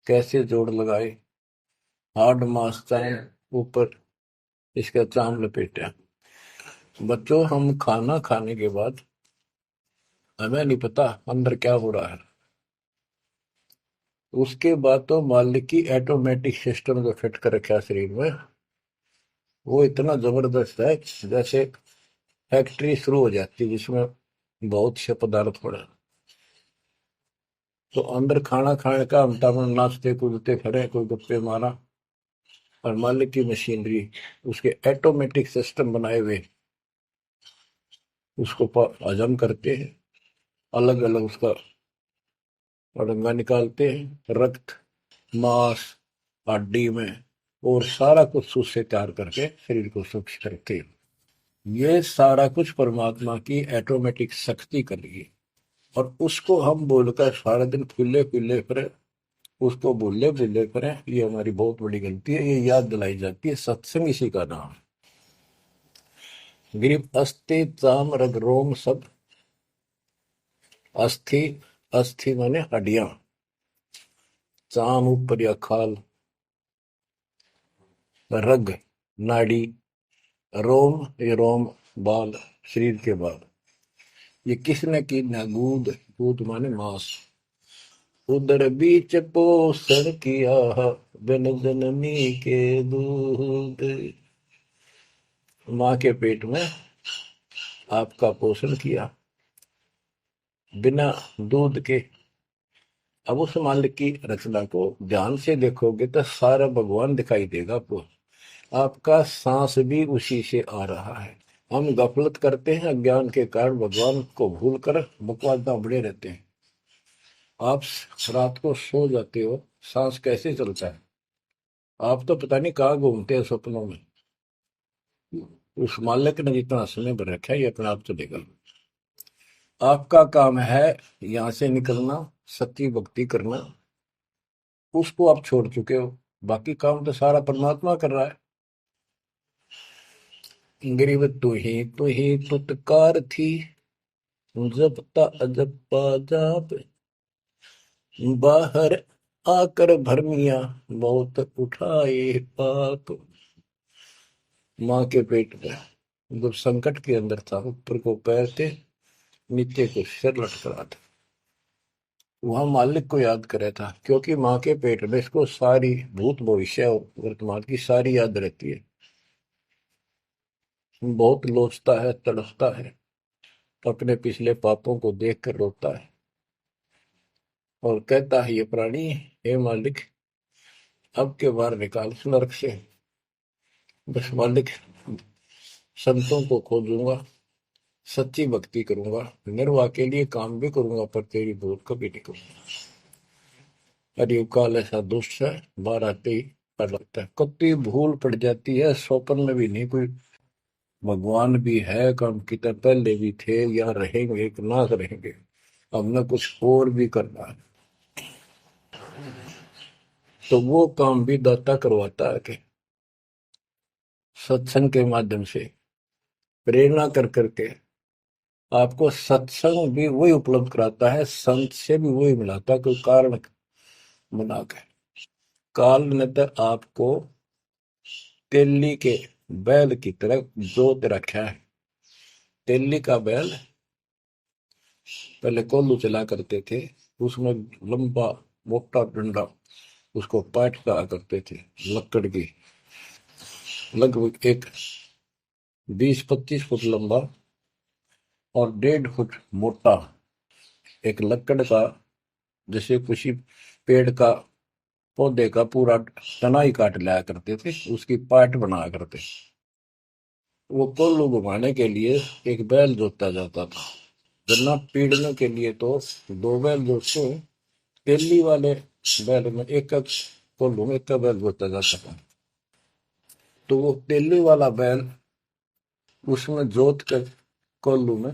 कैसे जोड़ लगाए, हार्ड मांस चाहे ऊपर इसका चाम लपेटा। बच्चों, हम खाना खाने के बाद हमें नहीं पता अंदर क्या हो रहा है। उसके बाद तो मालिक की ऑटोमेटिक सिस्टम जो फिट कर रखा है शरीर में, वो इतना जबरदस्त है, जैसे फैक्ट्री शुरू हो जाती है जिसमें बहुत से पदार्थ पड़े। तो अंदर खाना खाने का हम नाचते कूदते खड़े, कोई गप्पे मारा, और मालिक की मशीनरी उसके ऑटोमेटिक सिस्टम बनाए हुए उसको हजम करते हैं, अलग अलग उसका अड़ंगा निकालते हैं, रक्त, मांस, हड्डी में, और सारा कुछ उससे तैयार करके शरीर को सुरक्षित रखते हैं। ये सारा कुछ परमात्मा की ऑटोमेटिक शक्ति कर रही है, और उसको हम बोलकर सारा दिन फूले फूले फिरे, उसको भूले भूले करें, ये हमारी बहुत बड़ी गलती है। ये याद दिलाई जाती है, सत्संग इसी का नाम है। गिरिव अस्थि चाम रग रोम सब, अस्थि, अस्थि माने हड्डियां, चाम ऊपर या खाल, रग नाड़ी, रोम ये रोम बाल, शरीर के बाल, ये किसने की ना गूद, गूद माने मांस, उदर बीच पोषण किया, बिन जननी के दूध। माँ के पेट में आपका पोषण किया बिना दूध के। अब उस मालिक की रचना को ध्यान से देखोगे तो सारा भगवान दिखाई देगा आपको। आपका सांस भी उसी से आ रहा है। हम गफलत करते हैं, अज्ञान के कारण भगवान को भूल कर बकवास दाबड़े रहते हैं। आप रात को सो जाते हो, सांस कैसे चलता है? आप तो पता नहीं कहाँ घूमते हैं सपनों में। उस मालिक ने जितना समय भर रखा है, ये अपने आप चलेगा। आपका काम है यहां से निकलना, सच्ची भक्ति करना, उसको आप छोड़ चुके हो, बाकी काम तो सारा परमात्मा कर रहा है। गिरिव तू ही तुतकार थी, जब जब जाप, बाहर आकर भरमिया, बहुत उठाए पाप। माँ के पेट में जब संकट के अंदर था, ऊपर को पैर थे, नीचे को सिर लटक रहा था। वहां मालिक को याद करे था, क्योंकि माँ के पेट में इसको सारी भूत भविष्य और वर्तमान की सारी याद रहती है। बहुत लोचता है, तड़पता है, अपने पिछले पापों को देख कर रोता है और कहता है, ये प्राणी, हे मालिक, अब के बार निकाल इस नरक से। बस मालिक, संतों को खोजूंगा, सच्ची भक्ति करूंगा, निर्वाह के लिए काम भी करूंगा, पर तेरी भूत कभी नहीं करूंगा। अरे काल ऐसा दुष्ट है, बाहर आते ही पर लगता है कत्ती भूल पड़ जाती है, स्वप्न में भी नहीं कोई भगवान भी है, काम की तरह पहले भी थे या रहेंगे कि ना रहेंगे, हमने कुछ और भी करना है। तो वो काम भी दाता करवाता है कि सत्संग के माध्यम से प्रेरणा कर करके आपको सत्संग भी वही उपलब्ध कराता है, संत से भी वही मिलाता है, कोई कारण बना के। काल ने तो आपको तेली के बैल की तरह जोत रखा है। तेली का बैल पहले कोल्लू चला करते थे, उसमें लंबा मोटा डंडा, उसको पाट कहा करते थे, लकड़ की, लगभग एक 20-25 फुट लंबा और 1.5 फुट मोटा, एक लकड़ का, जैसे किसी पेड़ का पौधे का पूरा तना ही काट लाया करते थे, उसकी पाट बनाया करते। वो कोल्लू घुमाने के लिए एक बैल जोता जाता था। गन्ना पीड़ने के लिए तो 2 बैल जोतते, तेली वाले बैल में एक कोल्लू में एक बैल जोता जाता था। तो वो तेली वाला बैल उसमें जोत कर कोल्लू में,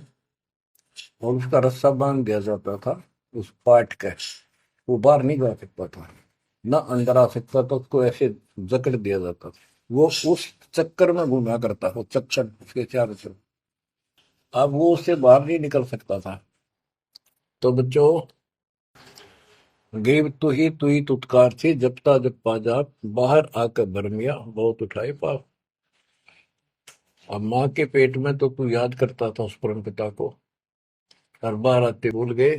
और उसका रस्सा बांध दिया जाता था उस पाट का। वो बाहर नहीं जा सकता था, ना अंदर आ सकता था, उसको ऐसे जकड़ दिया जाता था। वो उस चक्कर में घूमा करता, वो चक्कर उसके चारों तरफ, अब वो उससे बाहर नहीं निकल सकता था। तो बच्चों, गेब तू ही तुतकार थी, जपता जब पाजाब, बाहर आकर भरमिया बहुत उठाए पाप। अब माँ के पेट में तो तू याद करता था उस परम पिता को, हर बार आते भूल गए।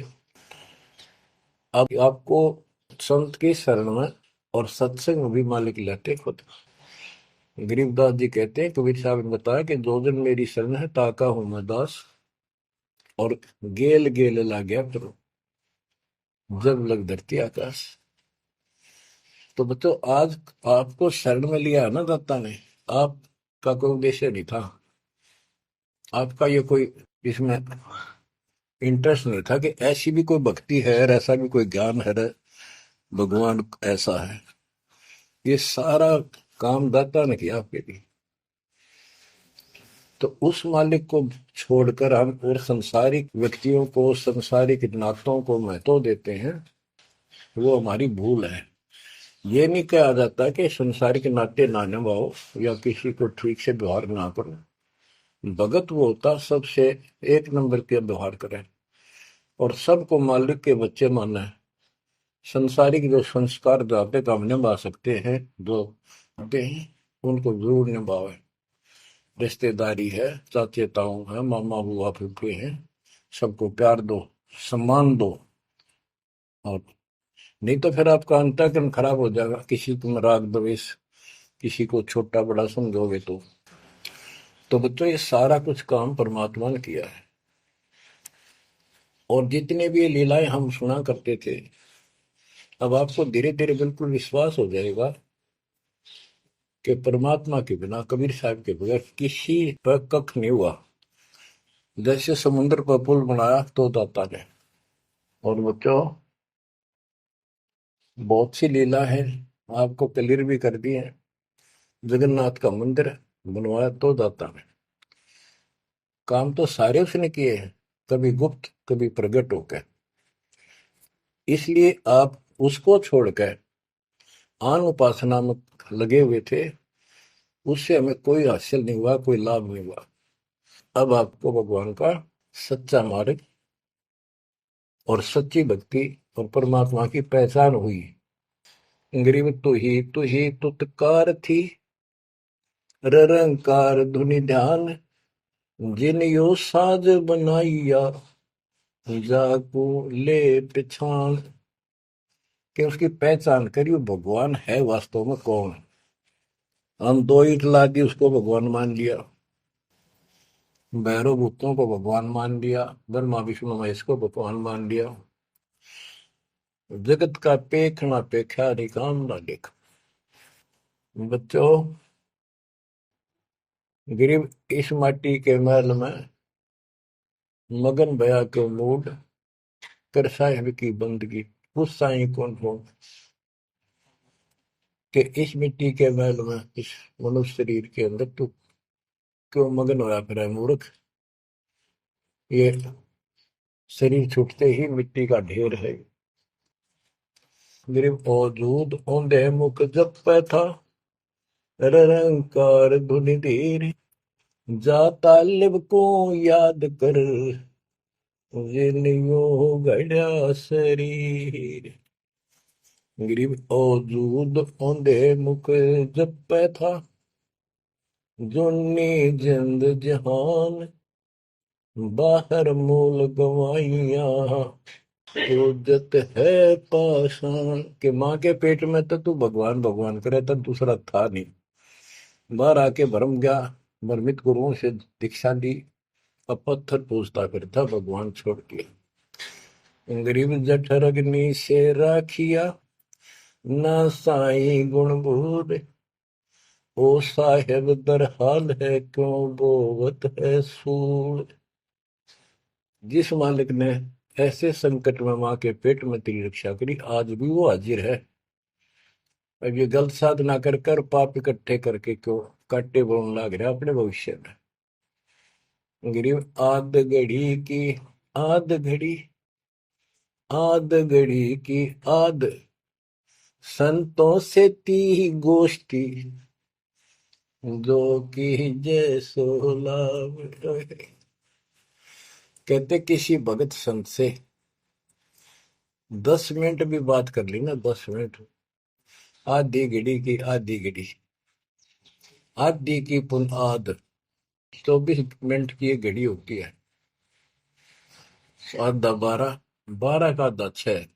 अब आपको संत की शरण में और सत्संग में भी मालिक लेते खुद। गरीबदास जी कहते हैं, कबीर साहब ने बताया कि जो दिन मेरी शरण है, ताका हूं मैं दास, और गेल गेल ला गया फिर जब लग धरती आकाश। तो बच्चों, आज आपको शरण में लिया है ना दाता ने, आपका कोई उद्देश्य नहीं था, आपका ये कोई इसमें इंटरेस्ट नहीं था कि ऐसी भी कोई भक्ति है और ऐसा भी कोई ज्ञान है, भगवान ऐसा है। ये सारा काम दाता ने किया आपके लिए। तो उस मालिक को छोड़कर हम और संसारिक व्यक्तियों को, संसारिक नातों को महत्व देते हैं, वो हमारी भूल है। ये नहीं कहा जाता कि संसारिक नाते ना निभाओ या किसी को ठीक से व्यवहार ना करो। भगत वो होता सबसे एक नंबर के व्यवहार करे और सबको मालिक के बच्चे माने। संसारिक जो संस्कार जाते तो हम निभा सकते हैं, जो आते हैं उनको जरूर निभावे। रिश्तेदारी है, चाचे ताऊ है, मामा बुआ फूफे हैं, सबको प्यार दो, सम्मान दो। और नहीं तो फिर आपका अंतःकरण खराब हो जाएगा, किसी को राग द्वेष, किसी को छोटा बड़ा समझोगे तो बच्चों, ये सारा कुछ काम परमात्मा ने किया है। और जितने भी ये लीलाएं हम सुना करते थे, अब आपको धीरे धीरे बिल्कुल विश्वास हो जाएगा कि परमात्मा के बिना, कबीर साहब के बगैर किसी पर कख नहीं हुआ। जैसे समुद्र पर पुल बनाया तो दाता ने। और बच्चों, बहुत सी लीला है, आपको क्लियर भी कर दी है। जगन्नाथ का मंदिर बनवाया तो दाता ने। काम तो सारे उसने किए हैं, कभी गुप्त कभी प्रकट होकर। इसलिए आप उसको छोड़कर आन उपासना में लगे हुए थे, उससे हमें कोई हासिल नहीं हुआ, कोई लाभ नहीं हुआ। अब आपको भगवान का सच्चा मार्ग और सच्ची भक्ति और परमात्मा की पहचान हुई। गरीब तू ही तुतकार थी, रंकार धुनि ध्यान, जिन यो साज बनाइया, जाको ले पहचान, कि उसकी पहचान करी वो भगवान है वास्तव में कौन। हम दो ईंट ला दी उसको भगवान मान लिया, भैरव भूतों को भगवान मान लिया, ब्रह्मा विष्णु महेश को भगवान मान लिया। जगत का पेखना पेखा नहीं काम ना देख। बच्चों, गरीब इस माटी के महल में मगन भया के मूड कर साहिब की बंदगी। उस साई कौन हो कि इस मिट्टी के महल में, इस मनुष्य शरीर के अंदर तू क्यों मगन होया फिर है मूर्ख। ये शरीर छूटते ही मिट्टी का ढेर है। गरीब औजूद औंधे मुख जप पे था, रंकार धुनि धीर, जा तालिब को याद कर, जिलियो गड़ा शरीर। गरीब औजूद औंधे मुख जप पे था, जुन्नी जिंद जहान, बाहर मूल गवाइया, इज्जत है पाषाण। के माँ के पेट में तो तू भगवान भगवान करे, तब दूसरा था नहीं। बाहर आके भरम गया, भ्रमित गुरुओं से दीक्षा ली, अब पत्थर पूजता फिरता भगवान छोड़ के। गरीब जठर अग्नि से राखिया, ना साई गुण बूढ़, ओ साहेब दर हाल है क्यों बोवत है सूर। जिस मालिक ने ऐसे संकट में माँ के पेट में तेरी रक्षा करी, आज भी वो हाजिर है। अब ये गलत साधना कर कर पाप इकट्ठे करके क्यों काटे बोलने लग रहा अपने भविष्य में। गरीब आद घड़ी की आद घड़ी, आद घड़ी की आद, संतों से ती गोष्ठी, जो की जय सो लाभ। कहते किसी भगत संत से 10 मिनट भी बात कर ली ना, 10 मिनट, आधी घड़ी की आधी घड़ी, आधी की पुन आध, 24 मिनट की एक घड़ी होती है। आधा 12, 12 का आधा 6,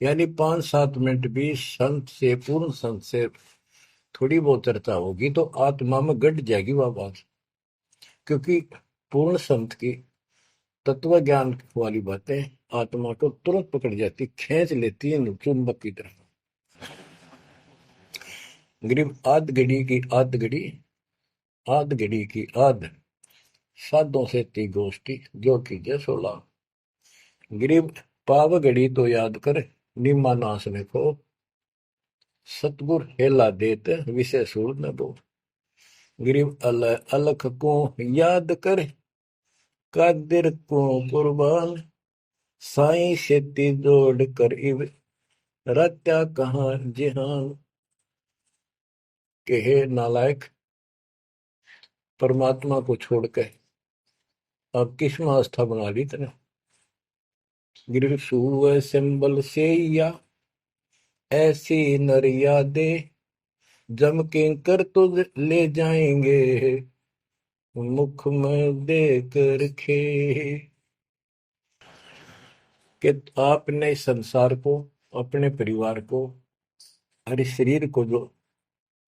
यानी 5-7 मिनट भी संत से, पूर्ण संत से थोड़ी बहुत चर्चा होगी तो आत्मा में गट जाएगी वह बात। क्योंकि पूर्ण संत की तत्व ज्ञान वाली बातें आत्मा को तुरंत पकड़ जाती, खींच लेती है चुंबक की तरह। गरीब आध घड़ी की आध घड़ी, आध घड़ी की आध, साधों से ती गोष्ठी, जो कीजिए सोला। गरीब पाव घड़ी तो याद कर, निम्मा नाश ने को, सतगुर हेला देत विषय सूर न दो। गरीब अलख को याद कर, कादिर को कुर्बान, साई शेती जोड़ कर इब, रत्या कहाँ जिहान। के हे नालायक, परमात्मा को छोड़ के अब किस में आस्था बना ली तने। गिर सूर सिंबल से या ऐसी नरिया दे, जम के कर तुझ ले जाएंगे, मुख में दे कर खे। कि आपने इस संसार को, अपने परिवार को, हर शरीर को जो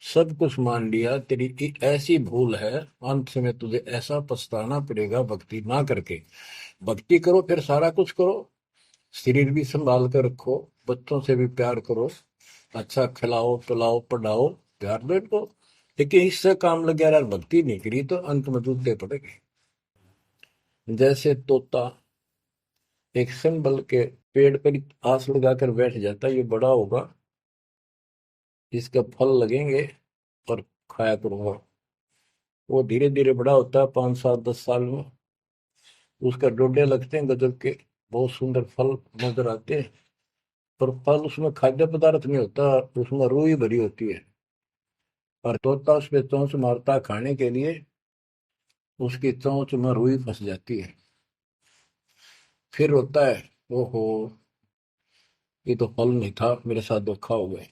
सब कुछ मान लिया, तेरी ऐसी भूल है, अंत में तुझे ऐसा पछताना पड़ेगा भक्ति ना करके। भक्ति करो फिर सारा कुछ करो, शरीर भी संभाल कर रखो, बच्चों से भी प्यार करो, अच्छा खिलाओ पिलाओ पढ़ाओ, प्यार दो इनको। लेकिन इससे काम लग गया, भक्ति नहीं करी तो अंत में जूते पड़ेंगे। जैसे तोता एक संभल के पेड़ पर आस लगाकर बैठ जाता, ये बड़ा होगा, इसका फल लगेंगे और खाया करूंगा। वो धीरे धीरे बड़ा होता है, 5-7-10 साल में उसका डोडे लगते हैं गजब के, बहुत सुंदर फल नजर आते हैं। पर फल उसमें खाद्य पदार्थ नहीं होता, उसमें रूई भरी होती है। और तोता उस पे चोंच मारता है खाने के लिए, उसकी चोंच में रुई फंस जाती है। फिर होता है, ओहो ये तो फल नहीं था, मेरे साथ धोखा हो गए।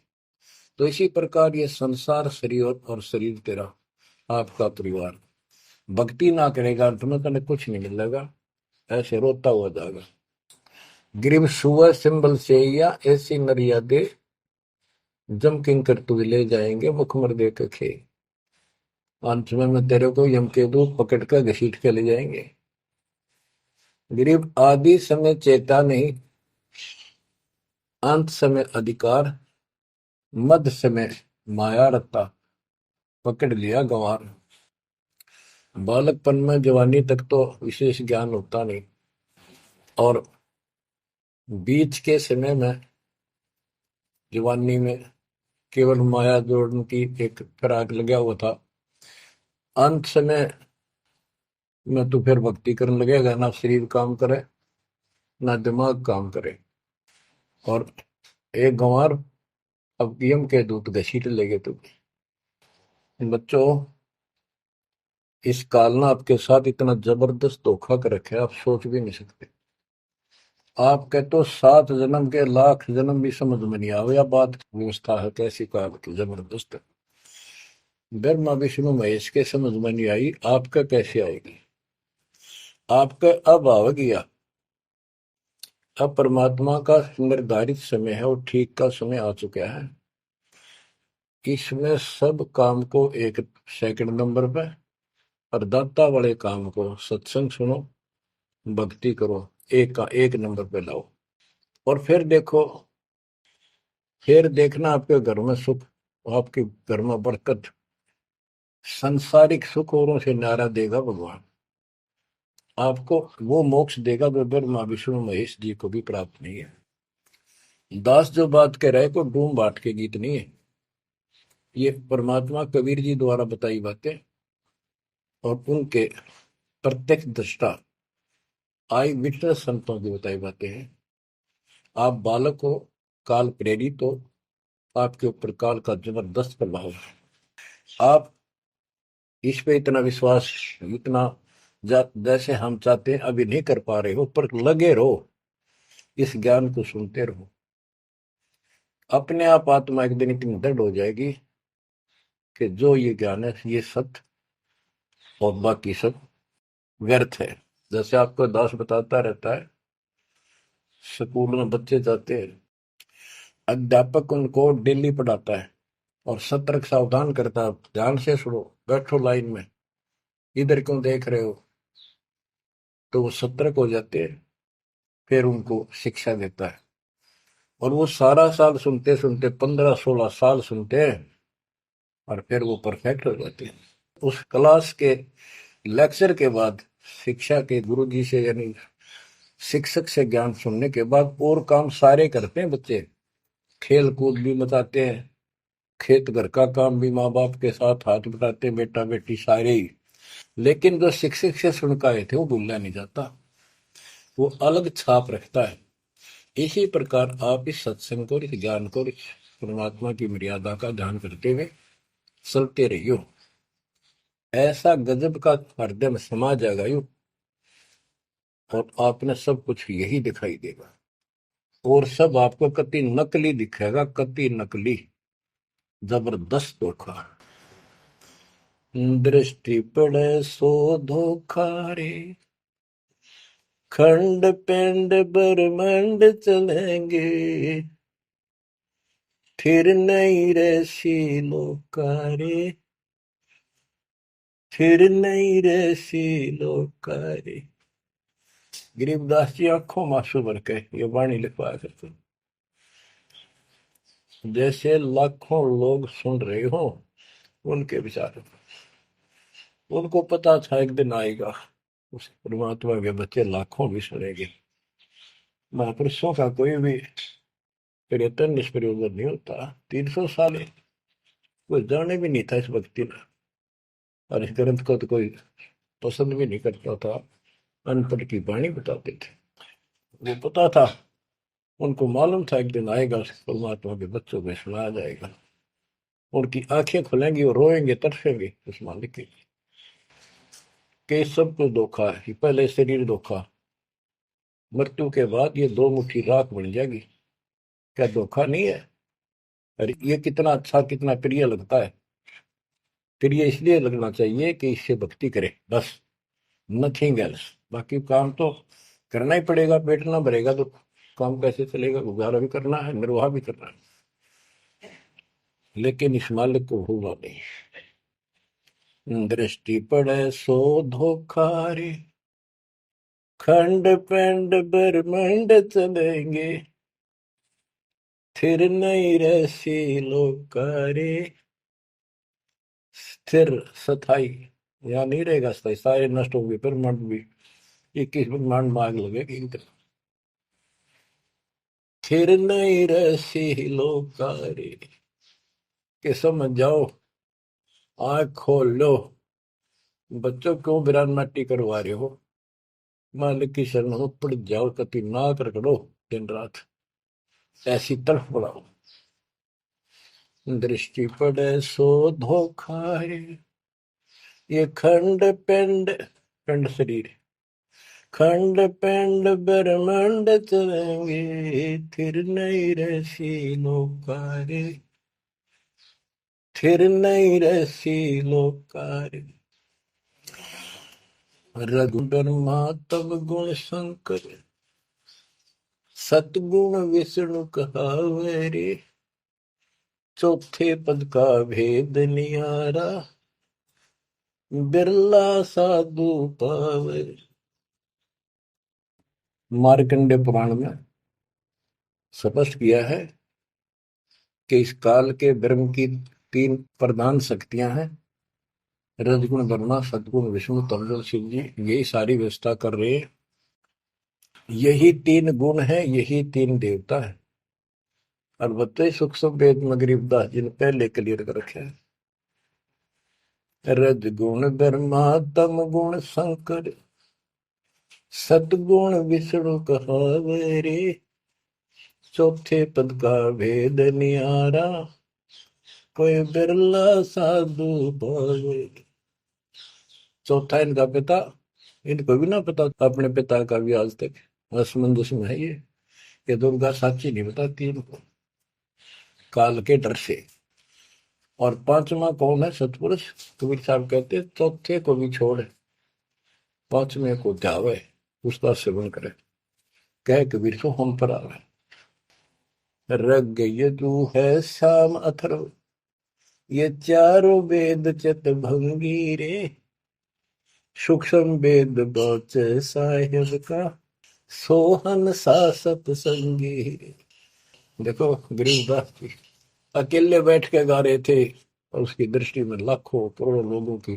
तो इसी प्रकार ये संसार शरीर और शरीर तेरा आपका परिवार, भक्ति ना करेगा अंत में तने कुछ नहीं मिलेगा, ऐसे रोता हुआ जाएगा। गिरिव सुआ सिंबल से या ऐसी मर्यादे जम किंकर तू ले जाएंगे मुखमर दे के खे। अंत में तेरे को यम के दूत पकड़ कर घसीट के ले जाएंगे। गिरिव आदि समय चेता नहीं, अंत समय अधिकार, मध्य समय माया रत्ता, पकड़ लिया गंवार। बालकपन में जवानी तक तो विशेष ज्ञान होता नहीं, और बीच के समय में जवानी में केवल माया जोड़ने की एक फिराक लगा हुआ था। अंत समय में तो फिर भक्ति करने लगेगा, ना शरीर काम करे ना दिमाग काम करे। और एक गंवार अब यम के दूत घसीट लेगे तुम्हें। बच्चों, इस काल ने आपके साथ इतना जबरदस्त धोखा कर रखा है, आप सोच भी नहीं सकते। आपके तो 7 जन्म के लाख जन्म भी समझ में नहीं आवे, या बात व्यवस्था है कैसी काल की जबरदस्त है। ब्रह्मा विष्णु महेश के समझ में नहीं आई, आपका कैसे आएगी। आपका अब आ गया। अब परमात्मा का निर्धारित समय है और ठीक का समय आ चुका है। इसमें सब काम को एक सेकंड नंबर पे, और दाता वाले काम को सत्संग सुनो, भक्ति करो, एक का एक नंबर पे लाओ। और फिर देखो, फिर देखना आपके घर में सुख, आपके घर में बरकत, संसारिक सुख औरों से न्यारा देगा भगवान। आपको वो मोक्ष देगा जो ब्रह्मा विष्णु महेश जी को भी प्राप्त नहीं है। दास जो बात कह रहे को डूम बाट के गीत नहीं है, ये परमात्मा कबीर जी द्वारा बताई बातें और उनके प्रत्यक्ष दृष्टा आई विटनेस संतों की बताई बातें हैं। आप बालक हो, काल प्रेरित हो, आपके ऊपर काल का जबरदस्त प्रभाव है। आप इस पे इतना विश्वास, इतना जैसे हम चाहते हैं अभी नहीं कर पा रहे हो, पर लगे रहो, इस ज्ञान को सुनते रहो। अपने आप आत्मा एक दिन इतनी दृढ़ हो जाएगी कि जो ये ज्ञान है ये सत्य और बाकी सब व्यर्थ है। जैसे आपको दास बताता रहता है, स्कूल में बच्चे जाते हैं, अध्यापक उनको डेली पढ़ाता है और सतर्क सावधान करता है, ध्यान से सुनो, बैठो लाइन में, इधर क्यों देख रहे हो। तो वो सतर्क हो जाते हैं, फिर उनको शिक्षा देता है। और वो सारा साल सुनते सुनते 15-16 साल सुनते हैं, और फिर वो परफेक्ट हो जाते हैं। उस क्लास के लेक्चर के बाद, शिक्षा के गुरु जी से यानी शिक्षक से ज्ञान सुनने के बाद और काम सारे करते हैं बच्चे। खेल कूद भी मचाते हैं, खेत घर का काम भी माँ बाप के साथ हाथ बटाते, बेटा बेटी सारे ही। लेकिन जो शिक्षक से सुन के आए थे वो भूलना नहीं जाता, वो अलग छाप रखता है। इसी प्रकार आप इस सत्संग को, इस ज्ञान को, इस परमात्मा की मर्यादा का ध्यान करते हुए चलते रहियो। ऐसा गजब का हृदय में समा जाएगा यू, और आपने सब कुछ यही दिखाई देगा, और सब आपको कति नकली दिखेगा, कति नकली, जबरदस्त धोखा। दृष्टि पड़े सो धोखा रे, खंड पिंड ब्रह्मांड चलेंगे, फिर नहीं रसी लोकारे, फिर नहीं रसी लोकारे। गरीबदास जी आंखों मासू भर के ये वाणी लिखवाया करते, जैसे लाखों लोग सुन रहे हो उनके विचार। उनको पता था एक दिन आएगा उस परमात्मा के बच्चे लाखों भी सुनेंगे। महापुरुषों का कोई भी प्रयत्न निष्प्रयोजन नहीं होता। 300 साल कोई जाने भी नहीं था इस भक्ति में, और इस ग्रंथ को तो कोई पसंद भी नहीं करता था, अनपढ़ की वाणी बताते थे। वो पता था, उनको मालूम था एक दिन आएगा परमात्मा के बच्चों को सुनाया जाएगा, उनकी आंखें खुलेंगी और रोएंगे, तरसेंगे उस मालिक के। कि सब कुछ धोखा है, पहले शरीर धोखा, मृत्यु के बाद ये 2 मुट्ठी राख बन जाएगी। क्या धोखा नहीं है। अरे ये कितना अच्छा, कितना प्रिय लगता है। प्रिय इसलिए लगना चाहिए कि इससे भक्ति करे, बस, नथिंग एल्स। बाकी काम तो करना ही पड़ेगा, पेट ना भरेगा तो काम कैसे चलेगा? गुजारा भी करना है, निर्वाह भी करना है, लेकिन इस मालिक को भूलना नहीं। दृष्टि पड़े सो धोखा रे, खंड पिंड ब्रह्मंड चलेंगे, फिर नहीं रहसी लोकारे। स्थिर स्थाई यहाँ नहीं रहेगा, स्थाई सारे नष्ट होंगे, ब्रह्मांड भी 21 ब्रह्मांड में आग लगेगी। फिर नहीं रहसी लोकारे, के समझ जाओ, आँख खोल लो। बच्चों क्यों बिरान माटी करवा रहे हो? मालिक की शरण हो, पड़ जाओ, कति नाक रगड़ो दिन रात, ऐसी तड़फ बढ़ाओ। दृष्टि पड़े सो धोखा है, ये खंड पिंड, पिंड शरीर, खंड पिंड ब्रह्मांड चलेंगे, फिर नहीं रहसी लोकारे, फिर नहीं रहसी लोकारे। रघुबरमा तब गुण शंकर, सतगुण विष्णु कहावे रे, चौथे पद का भेद नियारा, बिरला साधु पावे। मार्कंडे पुराण में स्पष्ट किया है कि इस काल के ब्रह्म की 3 प्रधान शक्तियां हैं, रजगुण ब्रह्मा, सदगुण विष्णु, तमगुण शिव जी। यही सारी व्यवस्था कर रहे हैं। यही 3 गुण है, यही 3 देवता है। और बताइए सूक्ष्म वेद में गरीबदास जी ने पहले क्लियर कर रखे है, रजगुण ब्रह्मा तम गुण शंकर, सदगुण विष्णु कहावे रे, चौथे पद का भेद नियारा, कोई बिरला साधु पावे। चौथा इनका पिता, इनको भी ना पता अपने पिता का भी आज तक, असमंजस में है ये दुर्गा साची नहीं बताती इनको, काल के डर से। और 5वां कौन है? सतपुरुष। कबीर साहब कहते चौथे को भी छोड़, 5वें को ध्यावे, उसका सेवन करे, कह कबीर सो हम पर आवे। रग यदु है श्याम अथर्व, ये चारों वेद चित भंगी रे, सूक्ष्म वेद बौच साहिब का, सोहन सा सतसंगी। देखो गरीबदास जी अकेले बैठ के गा रहे थे, और उसकी दृष्टि में लाखों करोड़ों लोगों की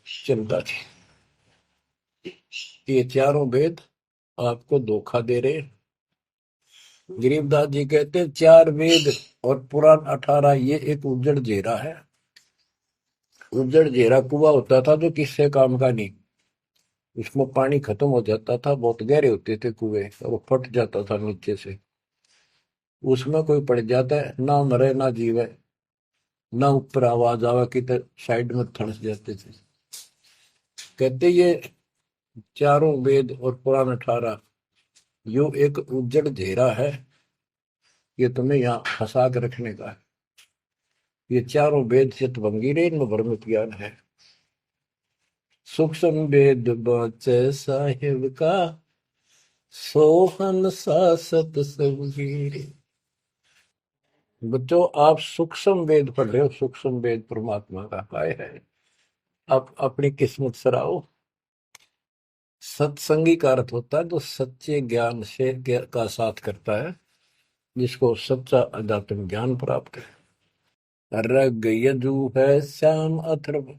चिंता थी। ये चारों वेद आपको धोखा दे रहे। गरीबदास जी कहते हैं 4 वेद और पुराण 18, ये एक उज्जड़ जेरा है। उज्जड़ जेरा कुआं होता था जो किससे काम का नहीं, इसमें पानी खत्म हो जाता था, बहुत गहरे होते थे कुएं, और वो फट जाता था नीचे से। उसमें कोई पड़ जाता है, ना मरे ना जीवे, ना ऊपर आवाज आवा की तो साइड में थड़स जाते थे। कहते ये चारों वेद और पुराण 18 यो एक उज्जड़ घेरा है, ये तुम्हें यहाँ फंसा कर रखने का है। ये चारों वेद चित भंगीरे, इनमें भ्रमित ज्ञान है। सूक्ष्म वेद बचे साहिब का, सोहन सा सतसंगी। बच्चों आप सूक्ष्म वेद पढ़ रहे हो, सूक्ष्म वेद परमात्मा का काय है, आप अपनी किस्मत सराओ। सत्संगी का अर्थ होता है जो सच्चे ज्ञान से का साथ करता है, जिसको सच्चा अध्यात्म ज्ञान प्राप्त है। रग यजु है श्याम अथर्व,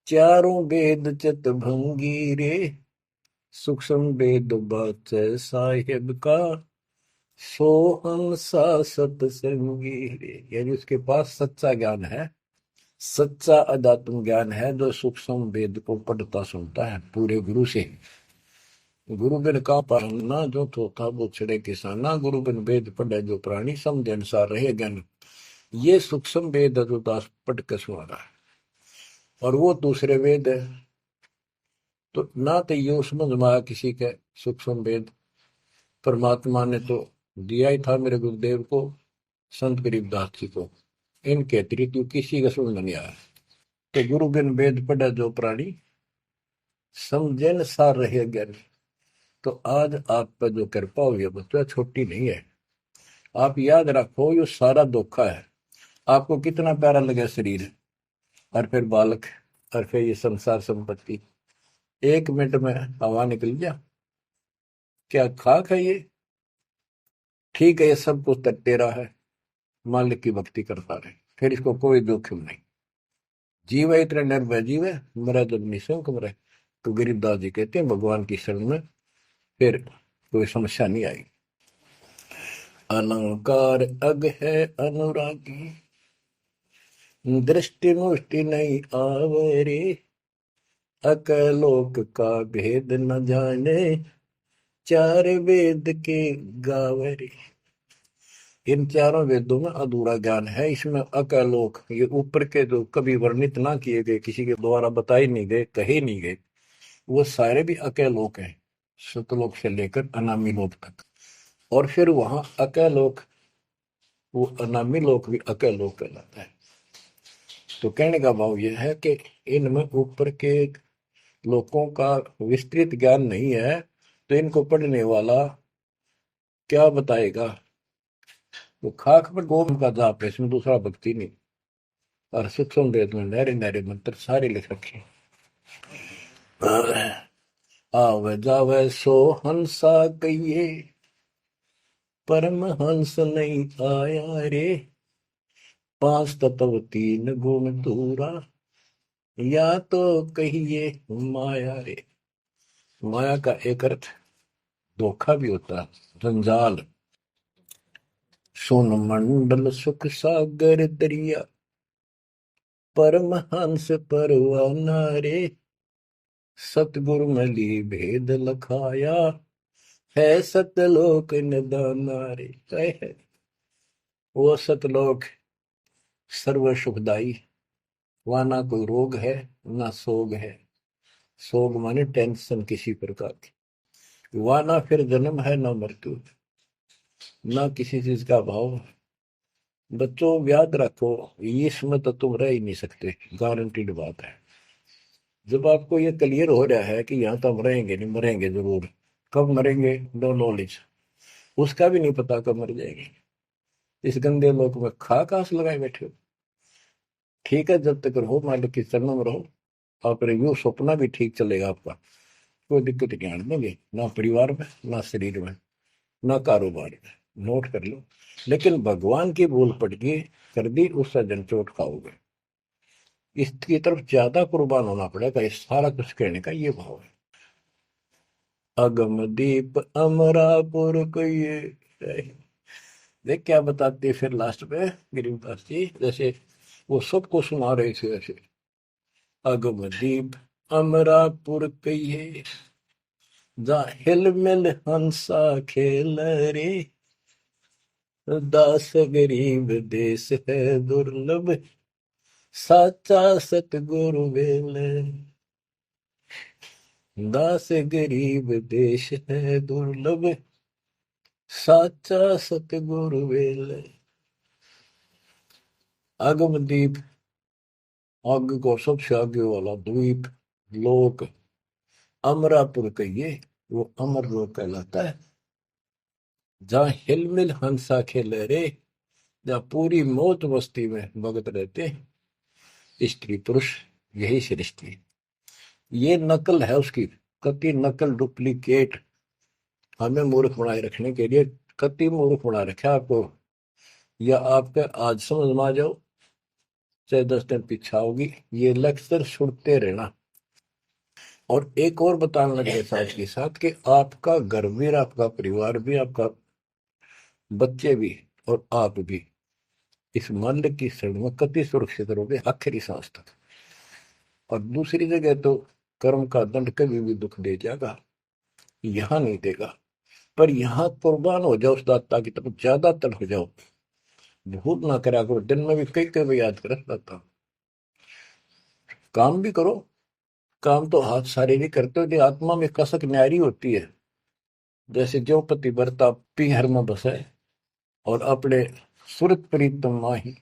चारों वेद चित भंगी रे, सूक्ष्म वेद बाच साहिब का, सोहम सा सतसंगी रे। यानी उसके पास सच्चा ज्ञान है, सच्चा अध्यात्म ज्ञान है, जो सूक्ष्म वेद को पढ़ता सुनता है पूरे गुरु से। गुरु बिन का पाना जो थोथा वो छिड़े किसाना, गुरु बिन वेद पढ़े जो प्राणी, समझ अनुसार रहे ज्ञान। ये सूक्ष्म वेद जो दास पढ़ के सुना रहा है, और वो दूसरे वेद है। तो ना तो ये समझ में आया किसी के सूक्ष्म वेद, परमात्मा ने तो दिया ही था मेरे गुरुदेव को, संत गरीबदास जी को, इनके अतिरिक्त किसी का समझ नहीं आया। तो गुरु बिन वेद पढ़े जो प्राणी, समझन सार रहे ज्ञान। तो आज आप पर जो कृपा हुई है बच्चा छोटी नहीं है। आप याद रखो ये सारा धोखा है। आपको कितना प्यारा लगा शरीर और फिर बालक और फिर ये संसार संपत्ति, 1 मिनट में हवा निकल गया। क्या खाक है ये? ठीक है, ये सब कुछ तेरा है, मालिक की भक्ति करता रहे, फिर इसको कोई जोखिम नहीं। जीव है इतना निर्भय जीव है, मरा जब निशंक मरे। तो गरीबदास जी कहते हैं भगवान की शरण में फिर कोई समस्या नहीं आई। अलंकार अग है अनुरागी, दृष्टि मुष्टि नहीं आवरे, अकलोक का भेद न जाने, चार वेद के गावरे। इन चारों वेदों में अधूरा ज्ञान है, इसमें अकलोक ये ऊपर के जो कभी वर्णित ना किए गए, किसी के द्वारा बताए नहीं गए, कहे नहीं गए, वो सारे भी अकलोक हैं, सतलोक से लेकर अनामी लोक तक। और फिर वहां अकलोक, वो अनामी लोक भी अकलोक कहलाता है। तो कहने का भाव यह है कि इनमें ऊपर के लोगों का विस्तृत ज्ञान नहीं है, तो इनको पढ़ने वाला क्या बताएगा? वो खाक पर गोम का जाप है, इसमें दूसरा भक्ति नहीं। और सूक्ष्म वेद में नहरे नहरे मंत्र सारे लिख रखे हैं। आवे जावे सो हंसा कहिए, परम हंस नहीं आया रे, पांच तत्व तीन गुण दूरा, या तो कहिए माया रे। माया का एक अर्थ धोखा भी होता है, जंजाल। सोन मंडल सुख सागर दरिया, परमहंस परवाना रे, सतगुरु मली भेद लखाया, है सतलोक निदाना रे। है वो सतलोक सर्व सुखदाई, वहां ना कोई रोग है ना सोग है। सोग माने टेंशन किसी प्रकार की, वहां ना फिर जन्म है ना मृत्यु, ना किसी चीज का भाव। बच्चों याद रखो, इसमें तो तुम रह ही नहीं सकते, गारंटीड बात है। जब आपको ये क्लियर हो रहा है कि यहाँ तो हम रहेंगे नहीं, मरेंगे जरूर, कब मरेंगे नो नॉलेज, उसका भी नहीं पता कब मर जाएंगे, इस गंदे लोक में खा कास लगाए बैठे हो। ठीक है, जब तक रहो मालिक की शरण में रहो, और यूं सपना भी ठीक चलेगा आपका, कोई दिक्कत नहीं आने देंगे, ना परिवार में ना शरीर में ना कारोबार में। नोट कर लो। लेकिन भगवान की भूल पड़ गई, कर दी, उससे जन चोट खाओगे। इसकी तरफ ज्यादा कुर्बान होना पड़ेगा, इस सारा कुछ कहने का ये भाव है। अगम दीप अमरापुर को ये देख क्या बताते फिर लास्ट में गिरिदास जी, जैसे वो सबको सुना रहे थे ऐसे। अगम दीप अमरापुर कहिए, जा हिल मिल हंसा खेल रे, दास गरीब देश है दुर्लभ, साचा सतगुरु वेल। दास गरीब देश है दुर्लभ, साचा सतगुरु वेल। आगम दीप, आग को सबसे आगे वाला द्वीप, लोक, अमरापुर कहिए, वो अमर लोक कहलाता है, जहाँ हिलमिल हंसा खेले रे, जहाँ पूरी मौत मस्ती में भगत रहते स्त्री पुरुष, यही सृष्टि। ये नकल है उसकी, कति नकल डुप्लीकेट हमें मूर्ख बनाए रखने के लिए, कति मूर्ख बना रखा आपको। या आपके आज समझ में आ जाओ, चाहे 10 दिन पीछा होगी, ये लेक्चर सुनते रहना। और एक और बताने लगे साथ के साथ कि आपका घर भी, आपका परिवार भी, आपका बच्चे भी, और आप भी इस मालिक की शरण में कति सुरक्षित रहोगे आखिरी सांस तक। और दूसरी जगह तो कर्म का दंड कभी भी दुख दे जाएगा, यहां नहीं देगा। पर यहां कुर्बान हो जाओ उस दाता की तरफ, ज्यादा तरफ जाओ, भूल ना करा करो। दिन में भी कई कई याद कर दाता, काम भी करो। काम तो हाथ शारीरिक करते हो, लेकिन आत्मा में कसक न्यारी होती है। जैसे जो पतिव्रता पीहर में बसे और अपने सुरत प्रीतम माही,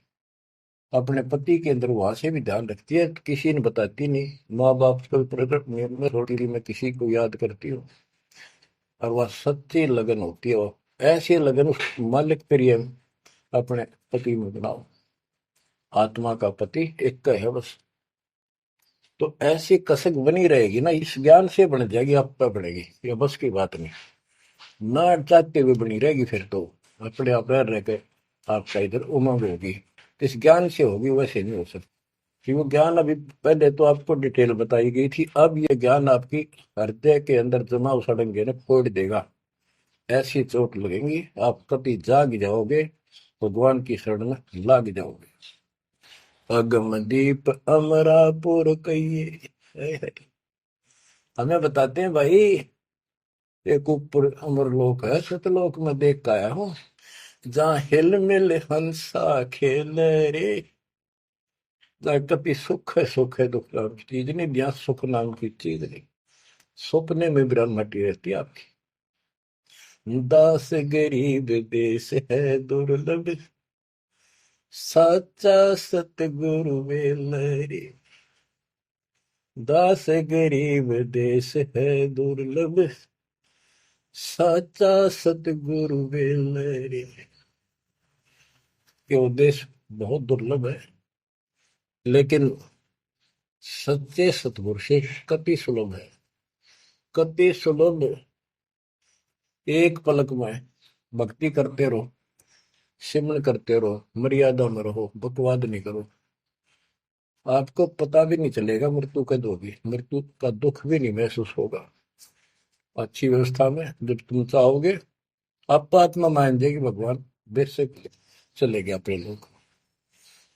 अपने पति के अंदर वहां से भी ध्यान रखती है, किसी ने बताती नहीं। माँ बाप को प्रकट में थोड़ी मैं किसी को याद करती हूँ, और वह सच्ची लगन होती है। और ऐसी लगन उस मालिक प्रिय अपने पति में बनाओ। आत्मा का पति एक का है बस। तो ऐसी कसक बनी रहेगी ना, इस ज्ञान से बन जाएगी, आप पे बढ़ेगी, ये बस की बात नहीं। ना चाहते हुए बनी रहेगी, फिर तो अपने आप रह के आपका इधर उमंग होगी। इस ज्ञान से होगी, वैसे नहीं हो सकती। कि वो ज्ञान अभी पहले तो आपको डिटेल बताई गई थी, अब ये ज्ञान आपकी हृदय के अंदर जमा सड़ेंगे ना, फोड़ देगा। ऐसी चोट लगेंगी, आप कभी जाग जाओगे, भगवान की शरण में लाग जाओगे। अगमदीप अमरापुर कहिए। हमें बताते हैं भाई, एक ऊपर अमरलोक है, सतलोक में देख के आया हूँ, जहाँ हिल मिल हंसा खेल रे। जहाँ कभी सुख है दुख नाम की चीज नहीं, जहाँ सुख नाम की चीज नहीं। सपने में ब्रह्मटी रहती है आपकी। दास गरीब देश है दुर्लभ, साचा सतगुरु मिल रे। दास गरीब देश है दुर्लभ, साचा सतगुरु मिल रे। ये उद्देश्य बहुत दुर्लभ है, लेकिन सच्चे सतगुरु से कति सुलभ है। कति सुलभ। एक पलक में भक्ति करते रहो, सिमरन करते रहो, मर्यादा में रहो, बकवाद नहीं करो, आपको पता भी नहीं चलेगा मृत्यु कब होगी, मृत्यु का दुख भी नहीं महसूस होगा। अच्छी व्यवस्था में जब तुम चाहोगे, आप आत्मा मान जाएगी, भगवान बेशक चले गया अपने लोग।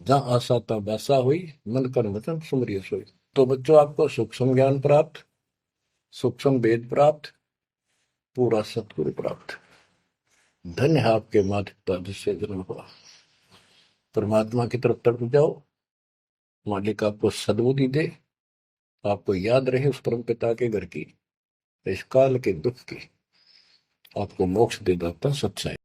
जहाँ आशा तब आशा हुई, मन कर वचन सुमरिय सोई। तो बच्चों, आपको सूक्ष्म ज्ञान प्राप्त, सूक्ष्म वेद प्राप्त, पूरा सतगुरु प्राप्त। धन्य है आपके माता पिता जिससे जन्म हुआ। परमात्मा की तरफ तड़प जाओ, मालिक आपको सद्बुद्धि दे, आपको याद रहे उस परम पिता के घर की, इस काल के दुख की, आपको मोक्ष दे दाता सच्चाई।